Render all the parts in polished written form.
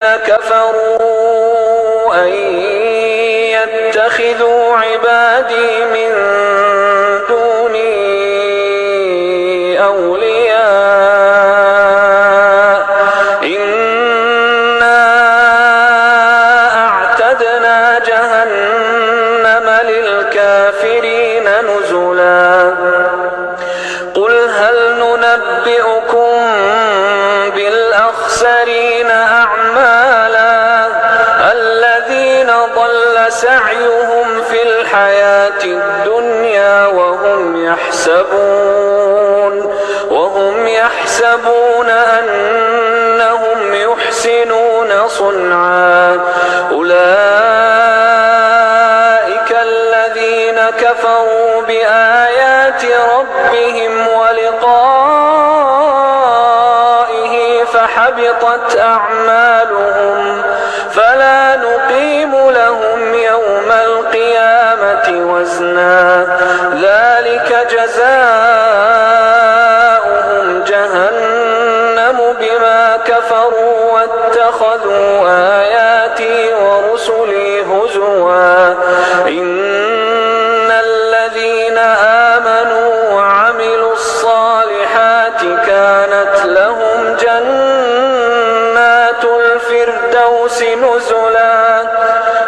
كفروا أن يتخذوا عبادي من دوني أولياء إنا أعتدنا جهنم للكافرين نزلا قل هل ننبئكم بالأخسرين أعمالا الذين ضل سعيهم في الحياة الدنيا وهم يحسبون أنهم يحسنون صنعا أولئك الذين كفروا بآيات ربهم ولقائه فحبطت أعمالهم فلا نقيم لهم يوم القيامة وزنا ذلك جزاؤهم جهنم بما كفروا واتخذوا آياتي ورسلي هزوا إن الذين آمنوا وعملوا الصالحات كانت لهم جنات الفردوس نزلا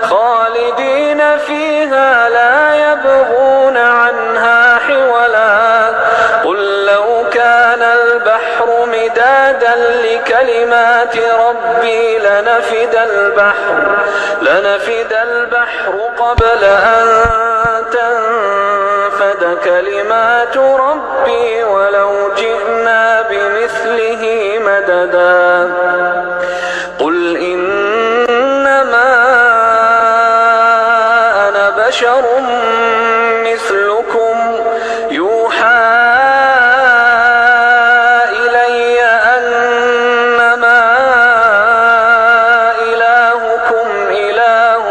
خالدين فيها لا يبغون عنها حولا قل لو كان البحر مدادا لكلمات ربي لنفد البحر قبل أن تنفد كلمات ربي ولو جئنا بمثله مددا قل إنما أنا بشر مثلكم يوحى إلي أنما إلهكم إله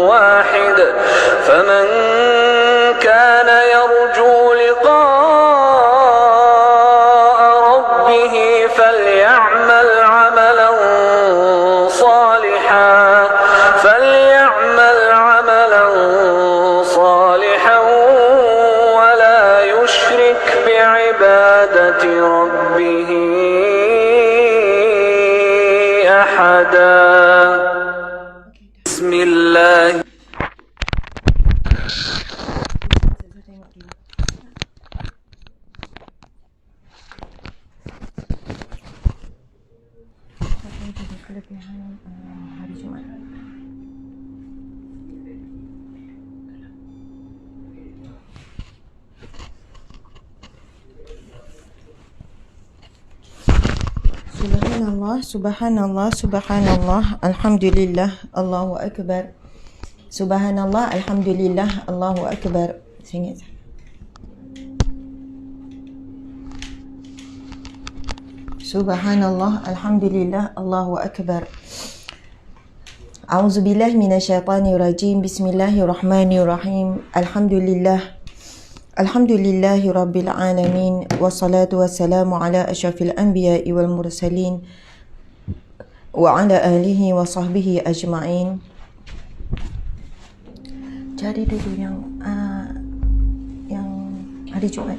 واحد فمن كان يرجو لقاء ربه فليعمل عملا صالحا ولا يشرك بعبادة ربه أحدا بسم الله hari Jumaat. Subhanallah, subhanallah, alhamdulillah, Allahu akbar. Subhanallah, alhamdulillah, Allahu akbar. Singit. Subhanallah, alhamdulillah, Allahu akbar. A'udzubillahi minasyaitonirrajim. Bismillahirrahmanirrahim. Alhamdulillahi rabbil alamin. Wassalatu wassalamu ala asyrafil anbiya'i wal mursalin wa ala alihi wa sahbihi ajma'in. Cari dulu yang hari Jumaat.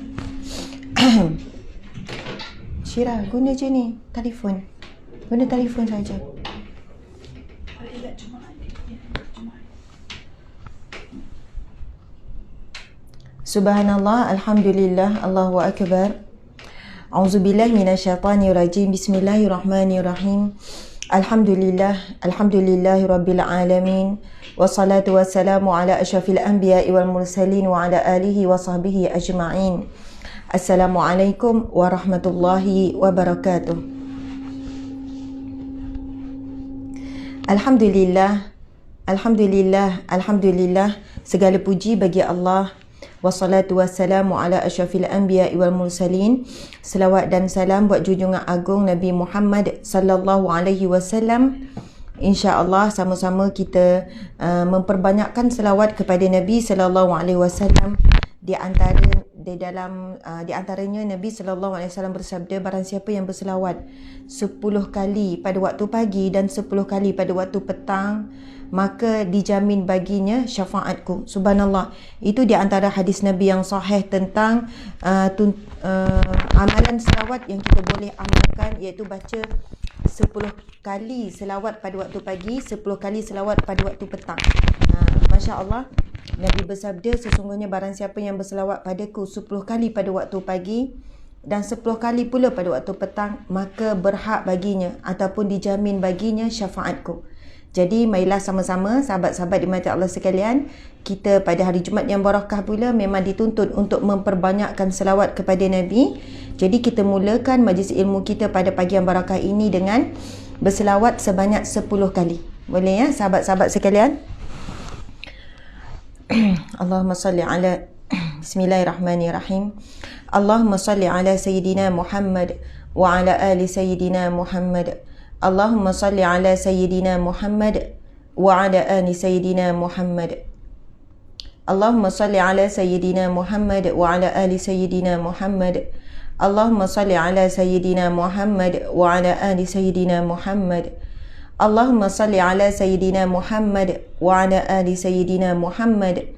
Syira, guna je ni telefon. Guna telefon saja. Subhanallah, alhamdulillah, Allahu akbar. A'udzubillahi minasyaitonirrajim. Bismillahirrahmanirrahim. Alhamdulillahi rabbil alamin. Wassalatu wassalamu ala asyrafil anbiya'i wal mursalin wa ala alihi wa sahbihi ajma'in. Assalamualaikum warahmatullahi wabarakatuh. Alhamdulillah. Segala puji bagi Allah. Wassalatu wassalamu ala asyrafil anbiya'i wal mursalin. Selawat dan salam buat junjungan agung Nabi Muhammad sallallahu alaihi wasallam. InsyaAllah sama-sama kita memperbanyakkan selawat kepada Nabi sallallahu alaihi wasallam. Di antara di antaranya Nabi SAW bersabda, barang siapa yang berselawat 10 kali pada waktu pagi dan 10 kali pada waktu petang, maka dijamin baginya syafaatku. Subhanallah. Itu di antara hadis Nabi yang sahih tentang amalan selawat yang kita boleh amalkan, iaitu baca 10 kali selawat pada waktu pagi, 10 kali selawat pada waktu petang. Masya Allah. Nabi bersabda, sesungguhnya barang siapa yang berselawat padaku 10 kali pada waktu pagi dan 10 kali pula pada waktu petang, maka berhak baginya ataupun dijamin baginya syafaatku. Jadi marilah sama-sama sahabat-sahabat dimati Allah sekalian, kita pada hari Jumaat yang barakah pula memang dituntut untuk memperbanyakkan selawat kepada Nabi. Jadi kita mulakan majlis ilmu kita pada pagi yang barakah ini dengan berselawat sebanyak 10 kali. Boleh ya sahabat-sahabat sekalian? Allahumma salli ala Bismillahirrahmanirrahim. Allahumma salli ala Sayyidina Muhammad wa ala ali Sayyidina Muhammad. Allahumma salli ala Sayyidina Muhammad wa ala ali Sayyidina Muhammad. Allahumma salli ala Sayyidina Muhammad wa ala ali Sayyidina Muhammad. Allahumma salli ala Sayyidina Muhammad wa ala ali Sayyidina Muhammad. Allahumma salli ala Sayyidina Muhammad wa ala ali Sayyidina Muhammad.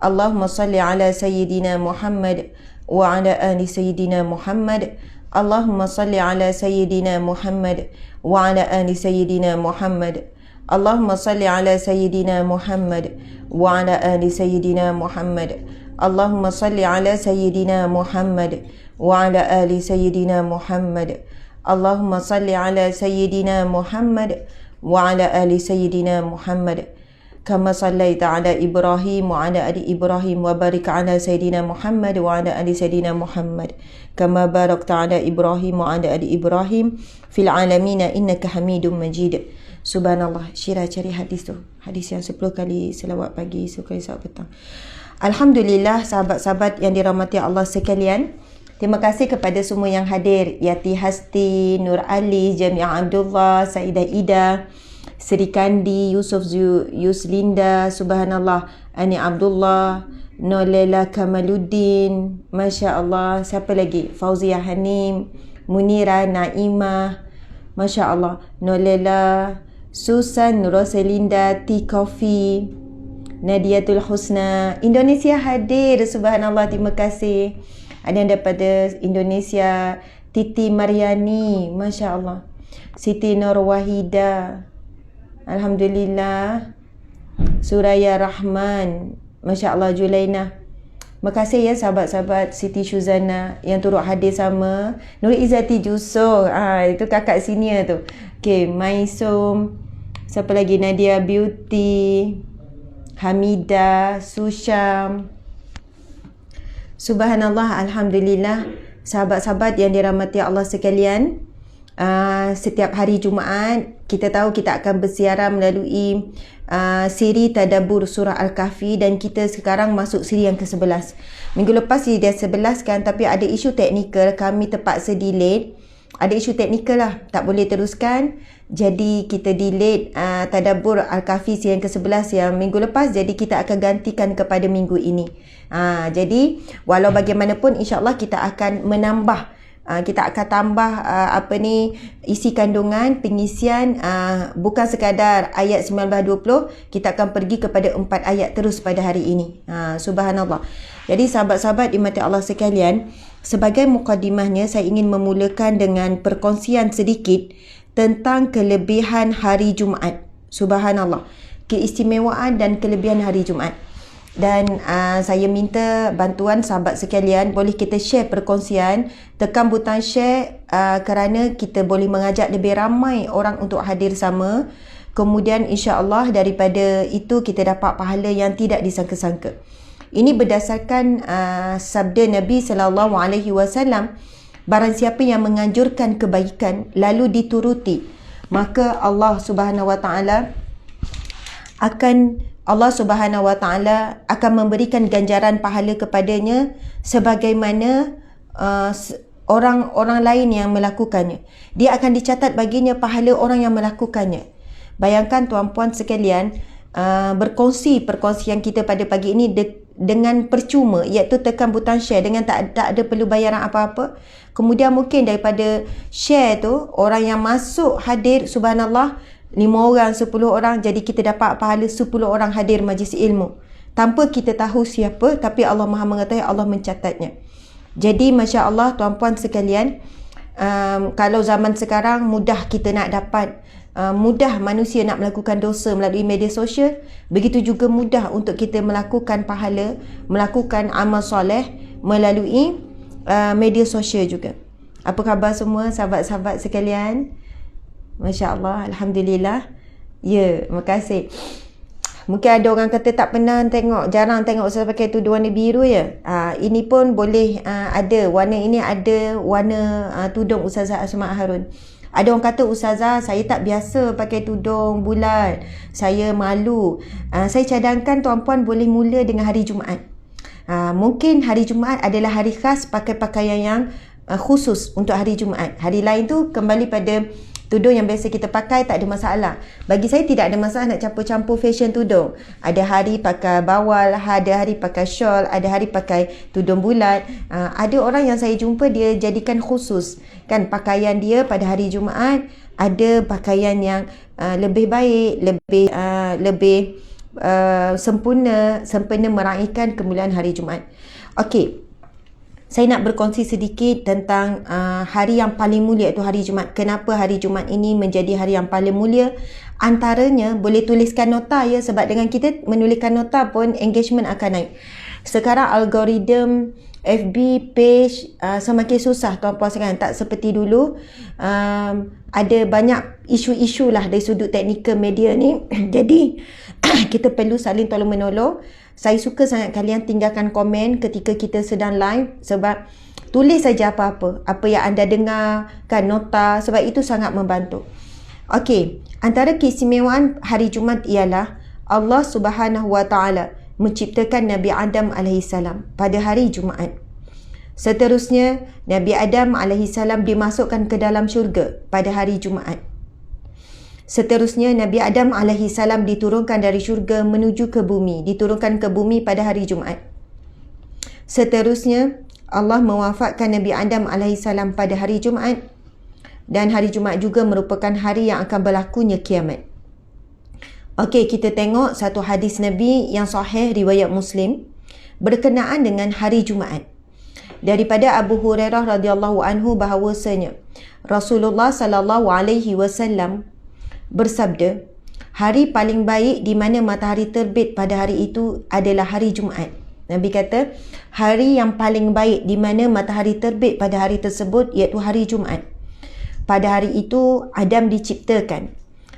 Allahumma salli ala Sayyidina Muhammad wa ala ali Sayyidina Muhammad. Allahumma salli ala Sayyidina Muhammad wa ala ali Sayyidina Muhammad. Allahumma salli ala Sayyidina Muhammad wa ala ali Sayyidina Muhammad. Allahumma salli ala Sayyidina Muhammad wa ala ali Sayyidina Muhammad. Allahumma salli ala Sayyidina Muhammad wa ala ali Sayyidina Muhammad. Kama sallaita ala Ibrahim wa ala ali Ibrahim wa barik ala Sayyidina Muhammad wa ala ali Sayyidina Muhammad. Kama barakta ala Ibrahim wa ala ali Ibrahim fil alamin innaka Hamidum Majid. Subhanallah. Syirah cari hadis tu. Hadis yang 10 kali selawat pagi, 10 kali selawat petang. Alhamdulillah sahabat-sahabat yang dirahmati Allah sekalian. Terima kasih kepada semua yang hadir. Yati Hasti, Nur Ali, Jamiah Abdullah, Saidah Ida, Sri Kandi, Yusuf Yuslinda, Subhanallah, Ani Abdullah, Nolela Kamaluddin, Masya Allah, siapa lagi? Fauzia Hanim, Munira Naimah, Masya Allah, Nolela, Susan Roselinda, T Coffee, Nadiatul Husna. Indonesia hadir, Subhanallah, terima kasih. Ada yang daripada Indonesia, Titi Mariani, Masya Allah, Siti Nur Wahida, Alhamdulillah, Suraya Rahman, Masya Allah, Julaina. Terima kasih ya sahabat-sahabat. Siti Syuzana yang turut hadir sama. Nur Izzati Jusur, itu kakak senior tu. Okay, Maisum, siapa lagi? Nadia Beauty, Hamidah, Susyam. Subhanallah, Alhamdulillah. Sahabat-sahabat yang dirahmati Allah sekalian, setiap hari Jumaat kita tahu kita akan bersiaran melalui siri Tadabbur Surah Al-Kahfi, dan kita sekarang masuk siri yang ke-11. Minggu lepas siri dia 11 kan, tapi ada isu teknikal, kami terpaksa delete. Ada isu teknikal lah, tak boleh teruskan. Jadi kita delete Tadabbur Al-Kahfi siri yang ke-11 yang minggu lepas. Jadi kita akan gantikan kepada minggu ini. Jadi walau bagaimanapun, insyaAllah kita akan menambah, kita akan tambah isi kandungan pengisian, bukan sekadar ayat 19-20, kita akan pergi kepada 4 ayat terus pada hari ini. Subhanallah. Jadi sahabat-sahabat dimati Allah sekalian, sebagai mukadimahnya saya ingin memulakan dengan perkongsian sedikit tentang kelebihan hari Jumaat. Subhanallah. Keistimewaan dan kelebihan hari Jumaat. Dan saya minta bantuan sahabat sekalian, boleh kita share perkongsian, tekan butang share kerana kita boleh mengajak lebih ramai orang untuk hadir sama. Kemudian insya-Allah daripada itu kita dapat pahala yang tidak disangka-sangka. Ini berdasarkan sabda Nabi sallallahu alaihi wasallam, barang siapa yang menganjurkan kebaikan lalu dituruti, maka Allah Subhanahu wa taala akan memberikan ganjaran pahala kepadanya sebagaimana orang-orang lain yang melakukannya. Dia akan dicatat baginya pahala orang yang melakukannya. Bayangkan tuan-puan sekalian, berkongsi perkongsian kita pada pagi ini dengan percuma, iaitu tekan butang share dengan tak ada perlu bayaran apa-apa. Kemudian mungkin daripada share tu, orang yang masuk hadir, subhanallah, 5 orang, 10 orang, jadi kita dapat pahala 10 orang hadir majlis ilmu. Tanpa kita tahu siapa, tapi Allah Maha mengetahui, Allah mencatatnya. Jadi Masya Allah tuan-puan sekalian, kalau zaman sekarang mudah kita nak dapat, mudah manusia nak melakukan dosa melalui media sosial, begitu juga mudah untuk kita melakukan pahala, melakukan amal soleh melalui media sosial juga. Apa khabar semua sahabat-sahabat sekalian? Masya Allah, Alhamdulillah. Ya, terima kasih. Mungkin ada orang kata tak pernah tengok, jarang tengok Ustazah pakai tudung warna biru ya. Ini pun boleh ada, warna ini ada warna tudung Ustazah Asma Harun. Ada orang kata, Ustazah, saya tak biasa pakai tudung bulat, saya malu. Saya cadangkan tuan-puan boleh mula dengan hari Jumaat. Mungkin hari Jumaat adalah hari khas pakai pakaian yang khusus untuk hari Jumaat. Hari lain tu kembali pada tudung yang biasa kita pakai, tak ada masalah. Bagi saya tidak ada masalah nak campur-campur fashion tudung. Ada hari pakai bawal, ada hari pakai shawl, ada hari pakai tudung bulat. Ada orang yang saya jumpa dia jadikan khusus kan pakaian dia pada hari Jumaat. Ada pakaian yang lebih baik, lebih sempurna meraihkan kemuliaan hari Jumaat. Okey. Saya nak berkongsi sedikit tentang hari yang paling mulia, iaitu hari Jumaat. Kenapa hari Jumaat ini menjadi hari yang paling mulia? Antaranya, boleh tuliskan nota ya, sebab dengan kita menuliskan nota pun engagement akan naik. Sekarang algoritma FB page semakin susah tuan-puan sekalian, tak seperti dulu. Ada banyak isu-isu lah dari sudut teknikal media ni. Jadi kita perlu saling tolong menolong. Saya suka sangat kalian tinggalkan komen ketika kita sedang live, sebab tulis saja apa-apa, apa yang anda dengar kan, nota, sebab itu sangat membantu. Okey, antara keistimewaan hari Jumaat ialah Allah Subhanahu Wa Taala menciptakan Nabi Adam AS pada hari Jumaat. Seterusnya, Nabi Adam AS dimasukkan ke dalam syurga pada hari Jumaat. Seterusnya, Nabi Adam AS diturunkan dari syurga menuju ke bumi, diturunkan ke bumi pada hari Jumaat. Seterusnya, Allah mewafatkan Nabi Adam AS pada hari Jumaat, dan hari Jumaat juga merupakan hari yang akan berlakunya kiamat. Okey, kita tengok satu hadis Nabi yang sahih riwayat Muslim berkenaan dengan hari Jumaat. Daripada Abu Hurairah radhiyallahu anhu bahawasanya Rasulullah sallallahu alaihi wasallam bersabda, hari paling baik di mana matahari terbit pada hari itu adalah hari Jumaat. Nabi kata, hari yang paling baik di mana matahari terbit pada hari tersebut iaitu hari Jumaat. Pada hari itu Adam diciptakan.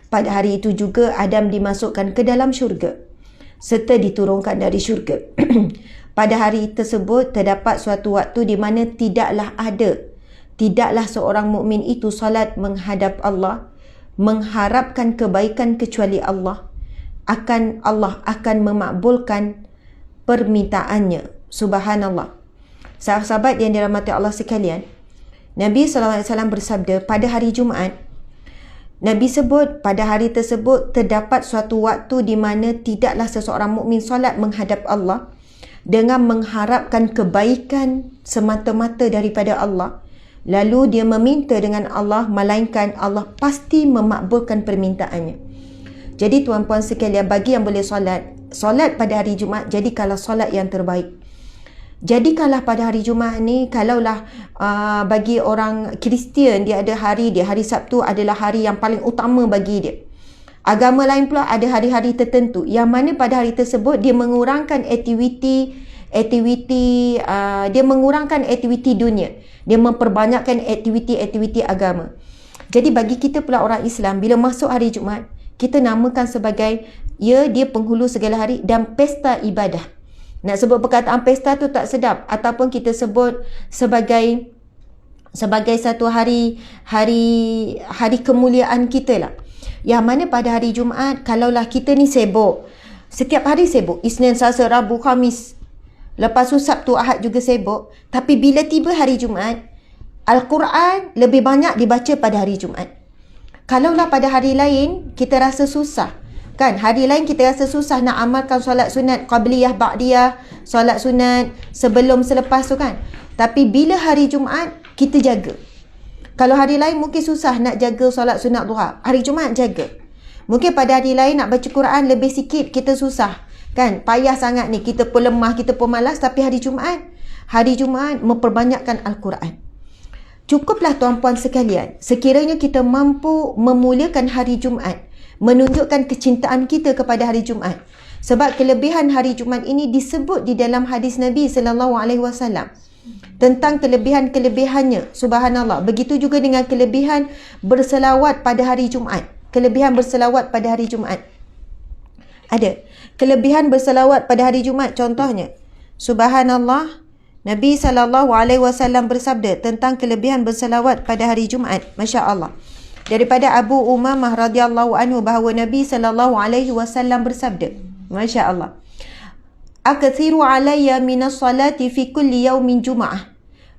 Pada hari itu juga Adam dimasukkan ke dalam syurga serta diturunkan dari syurga. Pada hari tersebut terdapat suatu waktu di mana tidaklah seorang mukmin itu salat menghadap Allah, mengharapkan kebaikan kecuali Allah akan memakbulkan permintaannya. Subhanallah. Sahabat-sahabat yang dirahmati Allah sekalian, Nabi SAW bersabda, pada hari Jumaat, Nabi sebut pada hari tersebut terdapat suatu waktu di mana tidaklah seseorang mukmin solat menghadap Allah dengan mengharapkan kebaikan semata-mata daripada Allah, lalu dia meminta dengan Allah, melainkan Allah pasti memakbulkan permintaannya. Jadi tuan-puan sekalian, bagi yang boleh solat pada hari Jumaat, jadikanlah solat yang terbaik. Jadikanlah pada hari Jumaat ni, kalaulah bagi orang Kristian dia ada hari Sabtu adalah hari yang paling utama bagi dia. Agama lain pula ada hari-hari tertentu yang mana pada hari tersebut dia mengurangkan aktiviti dunia. Dia memperbanyakkan aktiviti agama. Jadi bagi kita pula orang Islam, bila masuk hari Jumaat, kita namakan sebagai dia penghulu segala hari dan pesta ibadah. Nak sebut perkataan pesta tu tak sedap, ataupun kita sebut sebagai satu hari kemuliaan kita lah. Yang mana pada hari Jumaat, kalaulah kita ni sibuk, setiap hari sibuk, Isnin, Selasa, Rabu, Khamis, lepas tu Sabtu, Ahad juga sibuk, tapi bila tiba hari Jumaat, Al-Quran lebih banyak dibaca pada hari Jumaat. Kalaulah pada hari lain kita rasa susah, Kan hari lain kita rasa susah nak amalkan solat sunat qabliyah, ba'diyah, solat sunat sebelum selepas tu kan. Tapi bila hari Jumaat kita jaga. Kalau hari lain mungkin susah nak jaga solat sunat duha, hari Jumaat jaga. Mungkin pada hari lain nak baca Quran lebih sikit kita susah. Kan payah sangat ni, kita pun lemah, kita pun malas. Tapi hari Jumaat memperbanyakkan Al-Quran. Cukuplah tuan-puan sekalian, sekiranya kita mampu memuliakan hari Jumaat, menunjukkan kecintaan kita kepada hari Jumaat. Sebab kelebihan hari Jumaat ini disebut di dalam hadis Nabi SAW tentang kelebihan-kelebihannya. Subhanallah. Begitu juga dengan kelebihan berselawat pada hari Jumaat. Kelebihan berselawat pada hari Jumaat. Ada kelebihan berselawat pada hari Jumaat, contohnya subhanallah, Nabi SAW bersabda tentang kelebihan berselawat pada hari Jumaat. Masya Allah. Daripada Abu Umamah radhiyallahu anhu bahawa Nabi SAW bersabda, Masya Allah, aktsiru alayya minas salati fi kulli yaumin Jum'ah.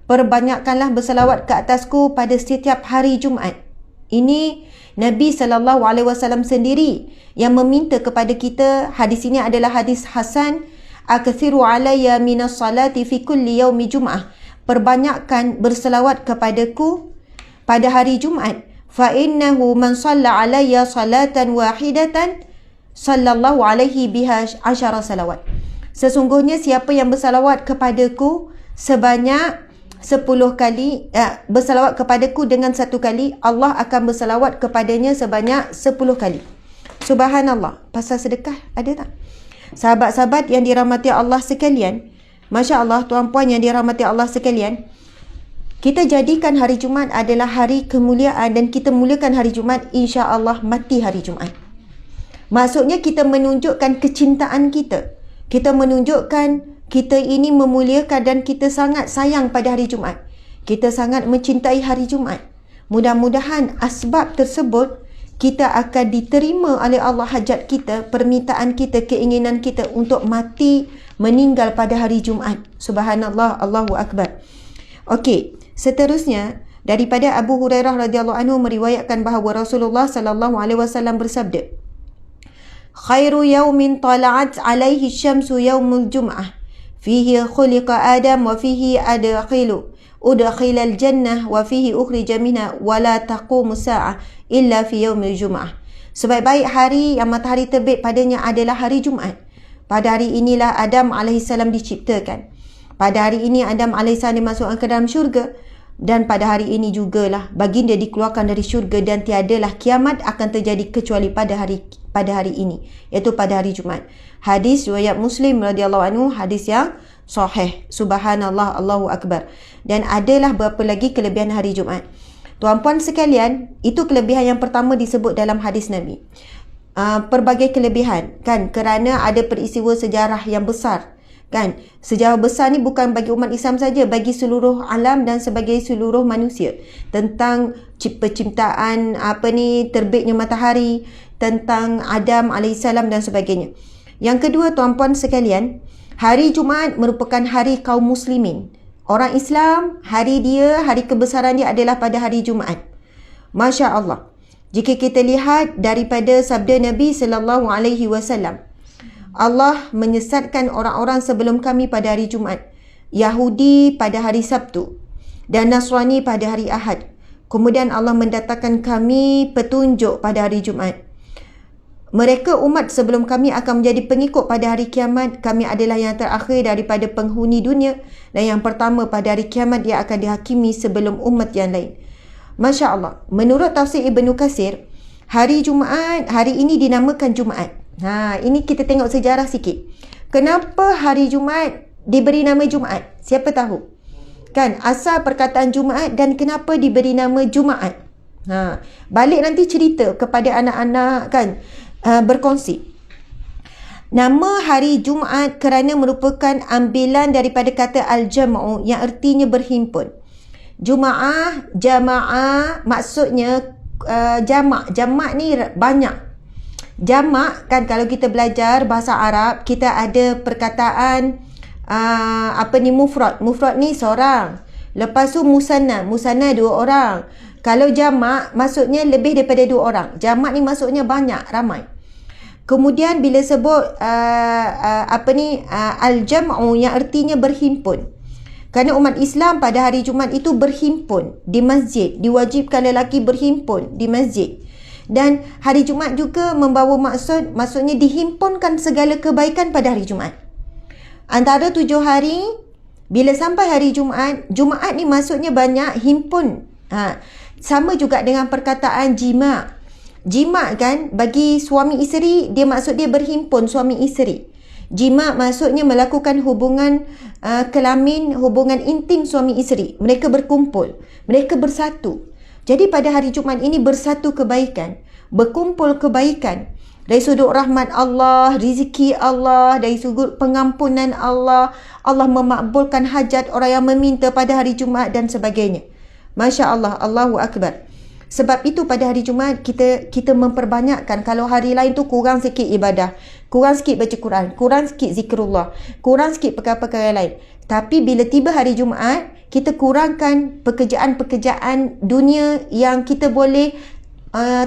Perbanyakkanlah berselawat ke atasku pada setiap hari Jumaat. Ini Nabi SAW sendiri yang meminta kepada kita. Hadis ini adalah hadis Hasan. Aktsiru alayya minas salati fi kulli yaumi Jum'ah. Perbanyakkan berselawat kepadaku pada hari Jumaat. Fa innahu man shalla alayya salatan wahidatan sallallahu alaihi biha 10 salawat. Sesungguhnya siapa yang bersalawat kepadaku sebanyak 10 kali, bersalawat kepadaku dengan 1 kali, Allah akan bersalawat kepadanya sebanyak 10 kali. Subhanallah. Pasal sedekah ada tak? Sahabat-sahabat yang dirahmati Allah sekalian, Masya Allah, tuan-puan yang dirahmati Allah sekalian, kita jadikan hari Jumaat adalah hari kemuliaan dan kita muliakan hari Jumaat, insya-Allah mati hari Jumaat. Maksudnya kita menunjukkan kecintaan kita. Kita menunjukkan kita ini memuliakan dan kita sangat sayang pada hari Jumaat. Kita sangat mencintai hari Jumaat. Mudah-mudahan asbab tersebut kita akan diterima oleh Allah hajat kita, permintaan kita, keinginan kita untuk mati, meninggal pada hari Jumaat. Subhanallah, Allahu Akbar. Okey. Seterusnya, daripada Abu Hurairah radhiyallahu anhu meriwayatkan bahawa Rasulullah sallallahu alaihi wasallam bersabda, khairu yaumin tala'at alaihi syamsu yaumul jum'ah, fihi khuliqa Adam wa fihi udkhila al-jannah wa fihi ukhrija minha wa la taqumu sa'ah illa fi yaumil jum'ah. Sebaik-baik hari yang matahari terbit padanya adalah hari Jumaat. Pada hari inilah Adam alaihissalam diciptakan. Pada hari ini Adam alaihissalam dimasukkan ke dalam syurga. Dan pada hari ini jugalah baginda dikeluarkan dari syurga dan tiadalah kiamat akan terjadi kecuali pada hari ini, iaitu pada hari Jumaat. Hadis riwayat Muslim radhiyallahu anhu, hadis yang sahih. Subhanallah, Allahu Akbar. Dan adalah berapa lagi kelebihan hari Jumaat. Tuan-puan sekalian, itu kelebihan yang pertama disebut dalam hadis Nabi. Pelbagai kelebihan kan, kerana ada peristiwa sejarah yang besar. Kan, sejarah besar ni bukan bagi umat Islam saja, bagi seluruh alam dan sebagai seluruh manusia. Tentang penciptaan terbitnya matahari, tentang Adam alaihissalam dan sebagainya. Yang kedua, tuan-puan sekalian, hari Jumaat merupakan hari kaum muslimin. Orang Islam, hari kebesaran dia adalah pada hari Jumaat. Masya Allah. Jika kita lihat daripada sabda Nabi SAW, Allah menyesatkan orang-orang sebelum kami pada hari Jumaat, Yahudi pada hari Sabtu dan Nasrani pada hari Ahad. Kemudian Allah mendatangkan kami petunjuk pada hari Jumaat. Mereka umat sebelum kami akan menjadi pengikut pada hari kiamat. Kami adalah yang terakhir daripada penghuni dunia, dan yang pertama pada hari kiamat dia akan dihakimi sebelum umat yang lain. Masya Allah. Menurut tafsir Ibnu Katsir, hari Jumaat, hari ini dinamakan Jumaat. Ini kita tengok sejarah sikit. Kenapa hari Jumaat diberi nama Jumaat? Siapa tahu? Kan, asal perkataan Jumaat dan kenapa diberi nama Jumaat. Balik nanti cerita kepada anak-anak kan, berkongsi. Nama hari Jumaat kerana merupakan ambilan daripada kata al-jam'u yang artinya berhimpun. Jama'ah maksudnya jamak. Jamak ni banyak. Jamak kan, kalau kita belajar bahasa Arab, kita ada perkataan mufrad. Mufrad ni seorang. Lepas tu musanna. Musanna 2 orang. Kalau jamak maksudnya lebih daripada 2 orang. Jamak ni maksudnya banyak, ramai. Kemudian bila sebut al-jam'u yang artinya berhimpun. Kerana umat Islam pada hari Jumaat itu berhimpun di masjid, diwajibkan lelaki berhimpun di masjid. Dan hari Jumaat juga membawa maksudnya dihimpunkan segala kebaikan pada hari Jumaat. Antara 7 hari, bila sampai hari Jumaat, Jumaat ni maksudnya banyak himpun. Sama juga dengan perkataan jima'. Jima' kan, bagi suami isteri, dia maksud dia berhimpun suami isteri. Jima' maksudnya melakukan hubungan kelamin, hubungan intim suami isteri. Mereka berkumpul, mereka bersatu. Jadi pada hari Jumaat ini bersatu kebaikan, berkumpul kebaikan. Dari sudut rahmat Allah, rezeki Allah, dari sudut pengampunan Allah, Allah memakbulkan hajat orang yang meminta pada hari Jumaat dan sebagainya. Masya Allah, Allahu Akbar. Sebab itu pada hari Jumaat kita memperbanyakkan. Kalau hari lain tu kurang sikit ibadah, kurang sikit baca Quran, kurang sikit zikrullah, kurang sikit perkara-perkara lain. Tapi bila tiba hari Jumaat, kita kurangkan pekerjaan-pekerjaan dunia yang kita boleh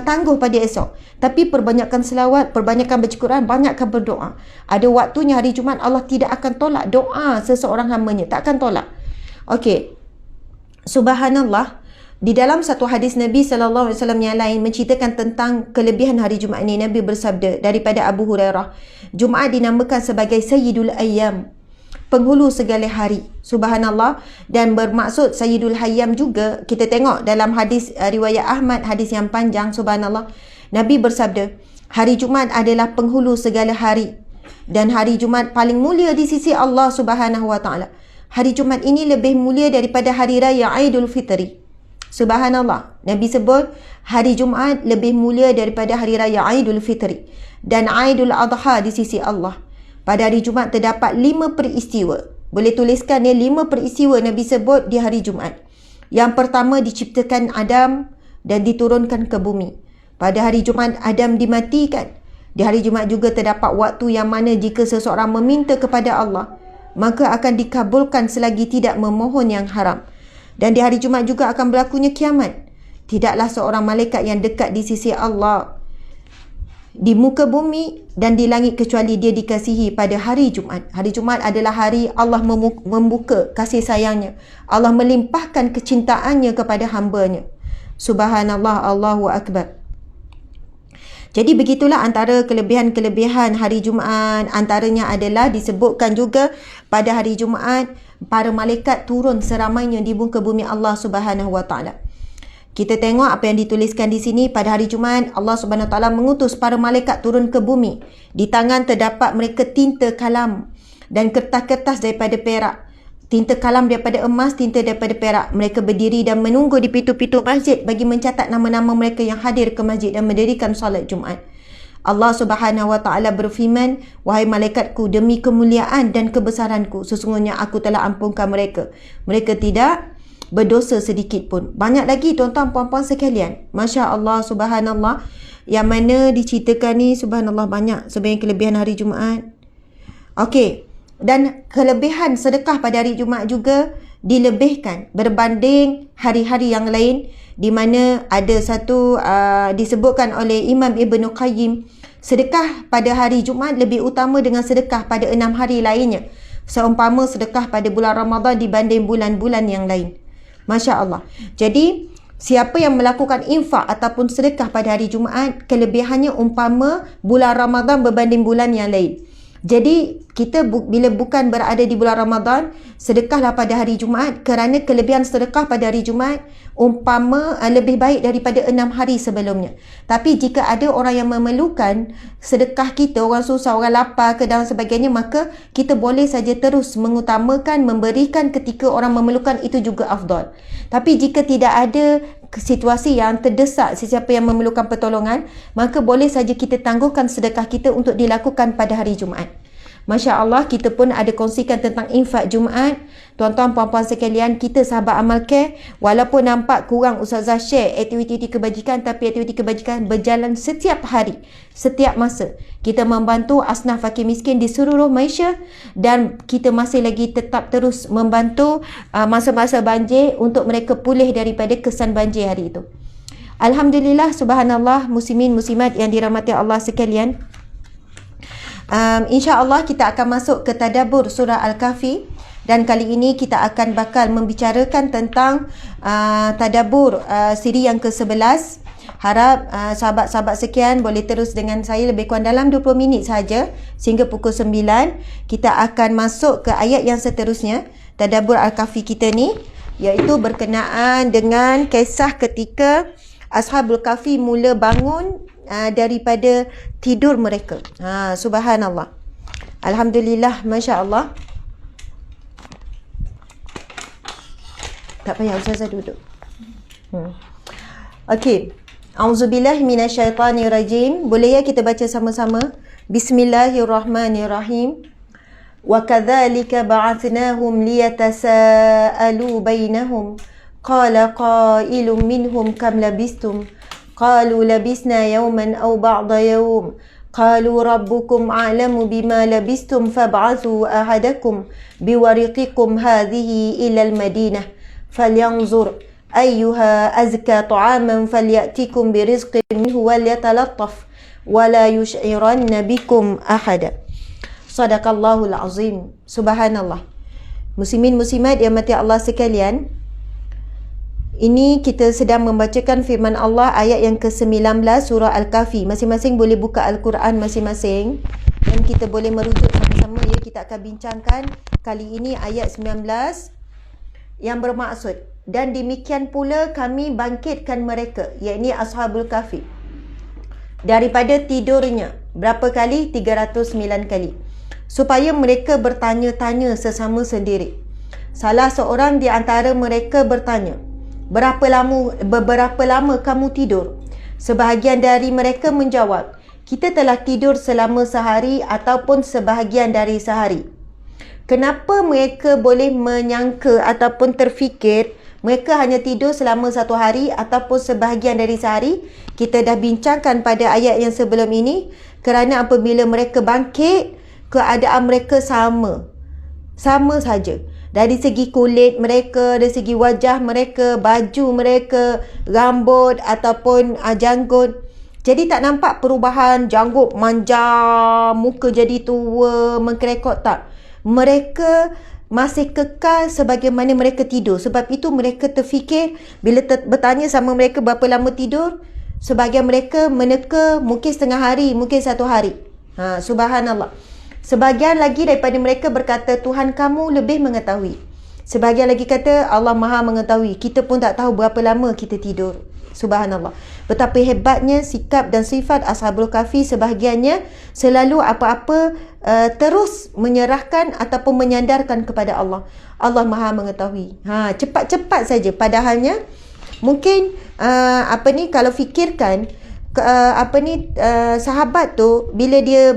tangguh pada esok. Tapi perbanyakkan selawat, perbanyakkan baca Quran, banyakkan berdoa. Ada waktunya hari Jumaat Allah tidak akan tolak doa seseorang hamba-Nya, tak akan tolak. Okey. Subhanallah. Di dalam satu hadis Nabi SAW yang lain menceritakan tentang kelebihan hari Jumaat ini, Nabi bersabda daripada Abu Hurairah, Jumaat dinamakan sebagai Sayyidul Ayyam, penghulu segala hari. Subhanallah. Dan bermaksud Sayyidul Hayyam juga, kita tengok dalam hadis riwayat Ahmad, hadis yang panjang. Subhanallah, Nabi bersabda, hari Jumaat adalah penghulu segala hari, dan hari Jumaat paling mulia di sisi Allah Subhanahu Wa Taala. Hari Jumaat ini lebih mulia daripada hari raya Aidul Fitri. Subhanallah, Nabi sebut hari Jumaat lebih mulia daripada hari raya Aidul Fitri dan Aidul Adha di sisi Allah. Pada hari Jumaat terdapat 5 peristiwa. Boleh tuliskan ya, 5 peristiwa Nabi sebut di hari Jumaat. Yang pertama, diciptakan Adam dan diturunkan ke bumi. Pada hari Jumaat Adam dimatikan. Di hari Jumaat juga terdapat waktu yang mana jika seseorang meminta kepada Allah, maka akan dikabulkan selagi tidak memohon yang haram. Dan di hari Jumaat juga akan berlakunya kiamat. Tidaklah seorang malaikat yang dekat di sisi Allah di muka bumi dan di langit kecuali dia dikasihi pada hari Jumaat. Hari Jumaat adalah hari Allah membuka kasih sayangnya. Allah melimpahkan kecintaannya kepada hamba-Nya. Subhanallah, Allahu Akbar. Jadi begitulah antara kelebihan-kelebihan hari Jumaat. Antaranya adalah disebutkan juga pada hari Jumaat para malaikat turun seramainya di muka bumi Allah Subhanahu Wa Taala. Kita tengok apa yang dituliskan di sini. Pada hari Jumaat Allah Subhanahu Wa Taala mengutus para malaikat turun ke bumi. Di tangan terdapat mereka tinta kalam dan kertas-kertas daripada perak. Tinta kalam daripada emas, tinta daripada perak. Mereka berdiri dan menunggu di pintu-pintu masjid bagi mencatat nama-nama mereka yang hadir ke masjid dan mendirikan solat Jumaat. Allah Subhanahu Wa Taala berfirman, wahai malaikatku, demi kemuliaan dan kebesaranku, sesungguhnya aku telah ampunkan mereka. Mereka tidak berdosa sedikit pun. Banyak lagi tuan-tuan puan-puan sekalian. Masya Allah, subhanallah. Yang mana diceritakan ni, subhanallah, banyak sebenarnya kelebihan hari Jumaat. Okey. Dan kelebihan sedekah pada hari Jumaat juga dilebihkan berbanding hari-hari yang lain, di mana ada satu disebutkan oleh Imam Ibn Qayyim, sedekah pada hari Jumaat lebih utama dengan sedekah pada 6 hari lainnya, seumpama sedekah pada bulan Ramadan dibanding bulan-bulan yang lain. Masya Allah. Jadi siapa yang melakukan infak ataupun sedekah pada hari Jumaat, kelebihannya umpama bulan Ramadan berbanding bulan yang lain. Jadi kita bila bukan berada di bulan Ramadan, sedekahlah pada hari Jumaat, kerana kelebihan sedekah pada hari Jumaat umpama lebih baik daripada 6 hari sebelumnya. Tapi jika ada orang yang memerlukan sedekah kita, orang susah, orang lapar ke dan sebagainya, maka kita boleh saja terus mengutamakan memberikan ketika orang memerlukan, itu juga afdal. Tapi jika tidak ada situasi yang terdesak sesiapa yang memerlukan pertolongan, maka boleh saja kita tangguhkan sedekah kita untuk dilakukan pada hari Jumaat. Masya Allah, kita pun ada kongsikan tentang infak Jumaat. Tuan-tuan, puan-puan sekalian, kita sahabat Amal Care, walaupun nampak kurang Ustazah share aktiviti kebajikan, tapi aktiviti kebajikan berjalan setiap hari, setiap masa. Kita membantu asnaf fakir miskin di seluruh Malaysia, dan kita masih lagi tetap terus membantu masa-masa banjir untuk mereka pulih daripada kesan banjir hari itu. Alhamdulillah, subhanallah, muslimin muslimat yang dirahmati Allah sekalian. InsyaAllah kita akan masuk ke tadabbur surah Al-Kahfi, dan kali ini kita akan bakal membicarakan tentang tadabbur siri yang ke-11. Harap sahabat-sahabat sekian boleh terus dengan saya lebih kurang dalam 20 minit saja sehingga pukul 9. Kita akan masuk ke ayat yang seterusnya tadabbur Al-Kahfi kita ni, iaitu berkenaan dengan kisah ketika Ashabul Kahfi mula bangun daripada tidur mereka. Subhanallah. Alhamdulillah, Masya Allah. Tak payah Ustazah duduk. Okey. A'udzubillahi minasyaitanirrajim. Boleh ya kita baca sama-sama? Bismillahirrahmanirrahim. Wa kadzalika ba'atsnahum liyatasaalu bainahum. Qala qailun minhum kam labistum? Qalu labisna yawman aw ba'da yawm. Qalu rabbukum a'lamu bima labistum fab'athu ahadakum biwariqikum hadhihi ila al-madinah falyanzur ayyuha azka ta'aman falyatikum birizqin minhu walyatalattaf wala yush'iranna bikum ahada. Sadaqallahul azim. Subhanallah. Muslimin muslimat yang mati Allah sekalian, ini kita sedang membacakan firman Allah ayat yang ke-19 surah Al-Kahfi. Masing-masing boleh buka Al-Quran masing-masing dan kita boleh merujuk sama-sama ya. Kita akan bincangkan kali ini ayat 19 yang bermaksud, dan demikian pula kami bangkitkan mereka, iaitu Ashabul Kahfi, daripada tidurnya. Berapa kali? 309 kali. Supaya mereka bertanya-tanya sesama sendiri. Salah seorang di antara mereka bertanya, Berapa lama kamu tidur? Sebahagian dari mereka menjawab, kita telah tidur selama sehari ataupun sebahagian dari sehari. Kenapa mereka boleh menyangka ataupun terfikir mereka hanya tidur selama satu hari ataupun sebahagian dari sehari? Kita dah bincangkan pada ayat yang sebelum ini, kerana apabila mereka bangkit, keadaan mereka sama saja. Dari segi kulit mereka, dari segi wajah mereka, baju mereka, rambut ataupun janggut. Jadi tak nampak perubahan, janggut manja, muka jadi tua, mengkerekot, tak. Mereka masih kekal sebagaimana mereka tidur. Sebab itu mereka terfikir, bila bertanya sama mereka berapa lama tidur, sebahagian mereka meneka mungkin setengah hari, mungkin satu hari. Subhanallah. Sebahagian lagi daripada mereka berkata, Tuhan kamu lebih mengetahui. Sebahagian lagi kata, Allah Maha mengetahui. Kita pun tak tahu berapa lama kita tidur. Subhanallah. Betapa hebatnya sikap dan sifat Ashabul Kahfi. Sebahagiannya selalu apa-apa terus menyerahkan ataupun menyandarkan kepada Allah. Allah Maha mengetahui. Cepat-cepat saja. Padahalnya mungkin kalau fikirkan, sahabat tu bila dia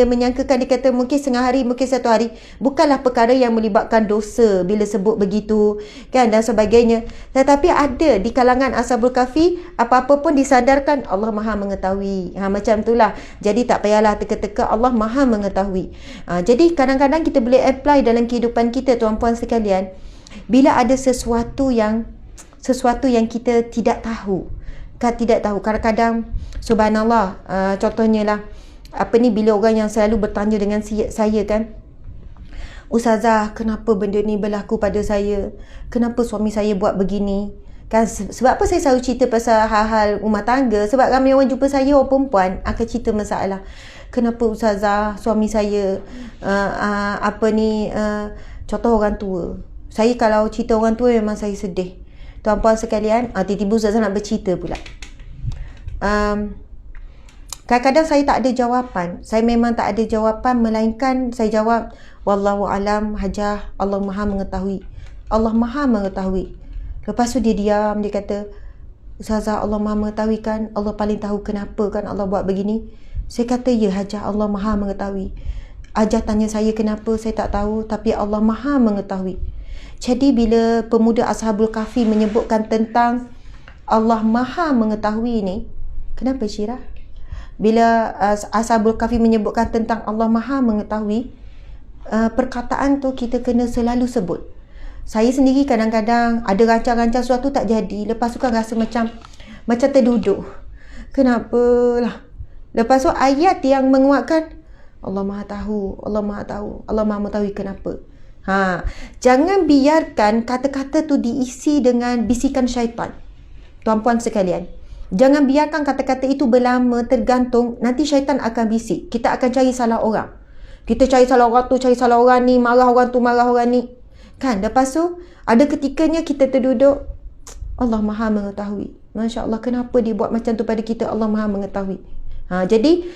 menyangkakan, dia kata mungkin setengah hari, mungkin satu hari, bukanlah perkara yang melibatkan dosa bila sebut begitu kan dan sebagainya. Tetapi ada di kalangan Ashabul Kahfi, apa-apa pun disadarkan Allah Maha mengetahui. Macam itulah. Jadi tak payahlah teka-teka, Allah Maha mengetahui. Jadi kadang-kadang kita boleh apply dalam kehidupan kita, tuan-puan sekalian. Bila ada sesuatu yang kita tidak tahu, kadang-kadang subhanallah, contohnya lah bila orang yang selalu bertanya dengan saya kan, Ustazah, kenapa benda ni berlaku pada saya, kenapa suami saya buat begini kan? Sebab apa saya selalu cerita pasal hal-hal rumah tangga? Sebab ramai orang jumpa saya, orang perempuan akan cerita masalah, kenapa Ustazah suami saya contoh orang tua. Saya kalau cerita orang tua memang saya sedih, tuan-puan sekalian. Tiba-tiba Ustazah nak bercerita pula. Kadang-kadang saya tak ada jawapan. Saya memang tak ada jawapan, melainkan saya jawab, Wallahu alam, Hajah, Allah Maha mengetahui. Allah Maha mengetahui. Lepas tu dia diam, dia kata, Ustazah, Allah Maha mengetahui kan? Allah paling tahu kenapa kan Allah buat begini. Saya kata, ya Hajah, Allah Maha mengetahui. Hajah tanya saya kenapa, saya tak tahu, tapi Allah Maha mengetahui. Jadi bila pemuda Ashabul Kahfi menyebutkan tentang Allah Maha mengetahui ni, kenapa Syirah? Bila Ashabul Kahfi menyebutkan tentang Allah Maha mengetahui, perkataan tu kita kena selalu sebut. Saya sendiri kadang-kadang ada rancang-rancang sesuatu tak jadi, lepas tu kan rasa macam terduduk. Kenapalah? Lepas tu ayat yang menguatkan, Allah Maha tahu, Allah Maha tahu, Allah Maha mengetahui kenapa. Jangan biarkan kata-kata tu diisi dengan bisikan syaitan. Tuan-puan sekalian, jangan biarkan kata-kata itu berlama tergantung, nanti syaitan akan bisik. Kita akan cari salah orang. Kita cari salah orang tu, cari salah orang ni, marah orang tu, marah orang ni. Kan, lepas tu ada ketikanya kita terduduk, Allah Maha mengetahui. Masya Allah, kenapa dia buat macam tu pada kita? Allah Maha mengetahui. Jadi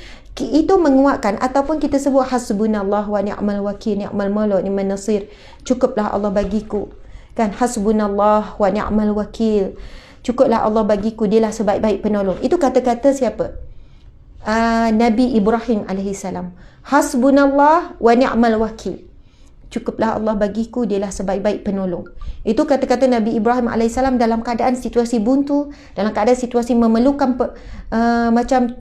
itu menguatkan, ataupun kita sebut hasbunallah wa ni'mal wakil, ni'mal maula ni'man nasir. Cukuplah Allah bagiku. Kan, hasbunallah wa ni'mal wakil. Cukuplah Allah bagiku, dialah sebaik-baik penolong. Itu kata-kata siapa? Nabi Ibrahim alaihissalam. Hasbunallah wa ni'mal wakil. Cukuplah Allah bagiku, dialah sebaik-baik penolong. Itu kata-kata Nabi Ibrahim AS dalam keadaan situasi buntu, dalam keadaan situasi memerlukan macam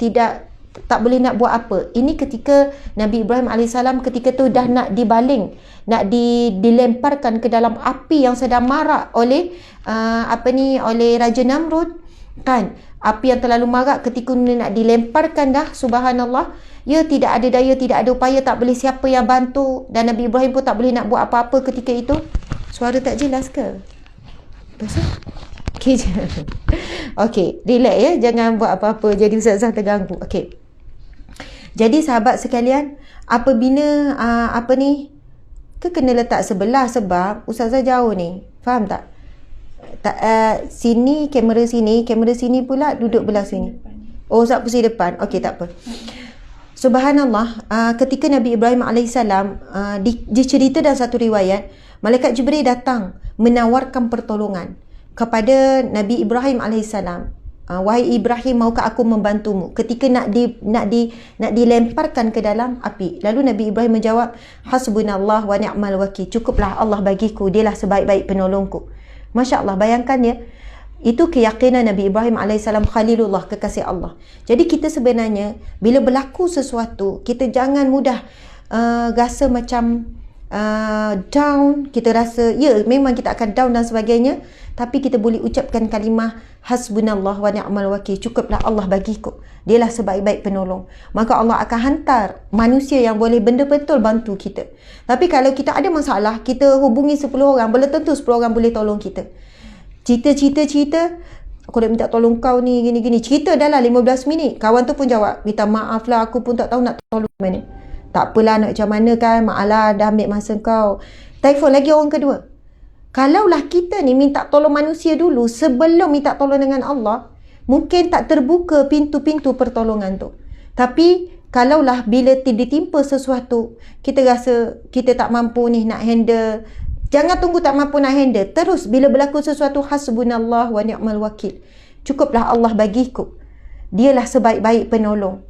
tak boleh nak buat apa. Ini ketika Nabi Ibrahim AS ketika tu dah nak dibaling, nak dilemparkan ke dalam api yang sedang marak oleh oleh Raja Namrud, kan? Api yang terlalu marak, ketika nak dilemparkan dah, subhanallah, ya tidak ada daya, tidak ada upaya, tak boleh siapa yang bantu, dan Nabi Ibrahim pun tak boleh nak buat apa-apa ketika itu. Suara tak jelas ke? Pasal? Okey je. Okey, relax ya, jangan buat apa-apa jadi ustazah terganggu. Okey. Jadi sahabat sekalian, apabila kena letak sebelah sebab ustazah jauh ni. Faham tak? Sini kamera sini pula duduk belah sini. Oh, Ustaz posisi depan. Okey, tak apa. Subhanallah, ketika Nabi Ibrahim AS dicerita dalam satu riwayat, malaikat Jibril datang menawarkan pertolongan kepada Nabi Ibrahim AS. Wahai Ibrahim, maukah aku membantumu ketika nak dilemparkan ke dalam api? Lalu Nabi Ibrahim menjawab, hasbunallah wa ni'mal wakil. Cukuplah Allah bagiku, dialah sebaik-baik penolongku. Masya Allah, bayangkan ya. Itu keyakinan Nabi Ibrahim AS, Khalilullah, kekasih Allah. Jadi kita sebenarnya bila berlaku sesuatu, kita jangan mudah rasa macam down. Kita rasa ya memang kita akan down dan sebagainya, tapi kita boleh ucapkan kalimah hasbunallah wa ni'mal wakil. Cukuplah Allah bagiku, dialah sebaik-baik penolong. Maka Allah akan hantar manusia yang boleh betul-betul bantu kita. Tapi kalau kita ada masalah, kita hubungi 10 orang, belum tentu 10 orang boleh tolong kita. Cerita, aku nak minta tolong kau ni, gini-gini. Cerita dah lah 15 minit. Kawan tu pun jawab, minta maaf lah, aku pun tak tahu nak tolong mana. Tak apalah, nak macam mana kan, maaflah dah ambil masa kau. Telefon lagi orang kedua. Kalaulah kita ni minta tolong manusia dulu sebelum minta tolong dengan Allah, mungkin tak terbuka pintu-pintu pertolongan tu. Tapi kalaulah bila ditimpa sesuatu, kita rasa kita tak mampu ni nak handle, jangan tunggu tak mampu nak handle. Terus bila berlaku sesuatu, hasbunallah wa ni'mal wakil. Cukuplah Allah bagiku, dialah sebaik-baik penolong.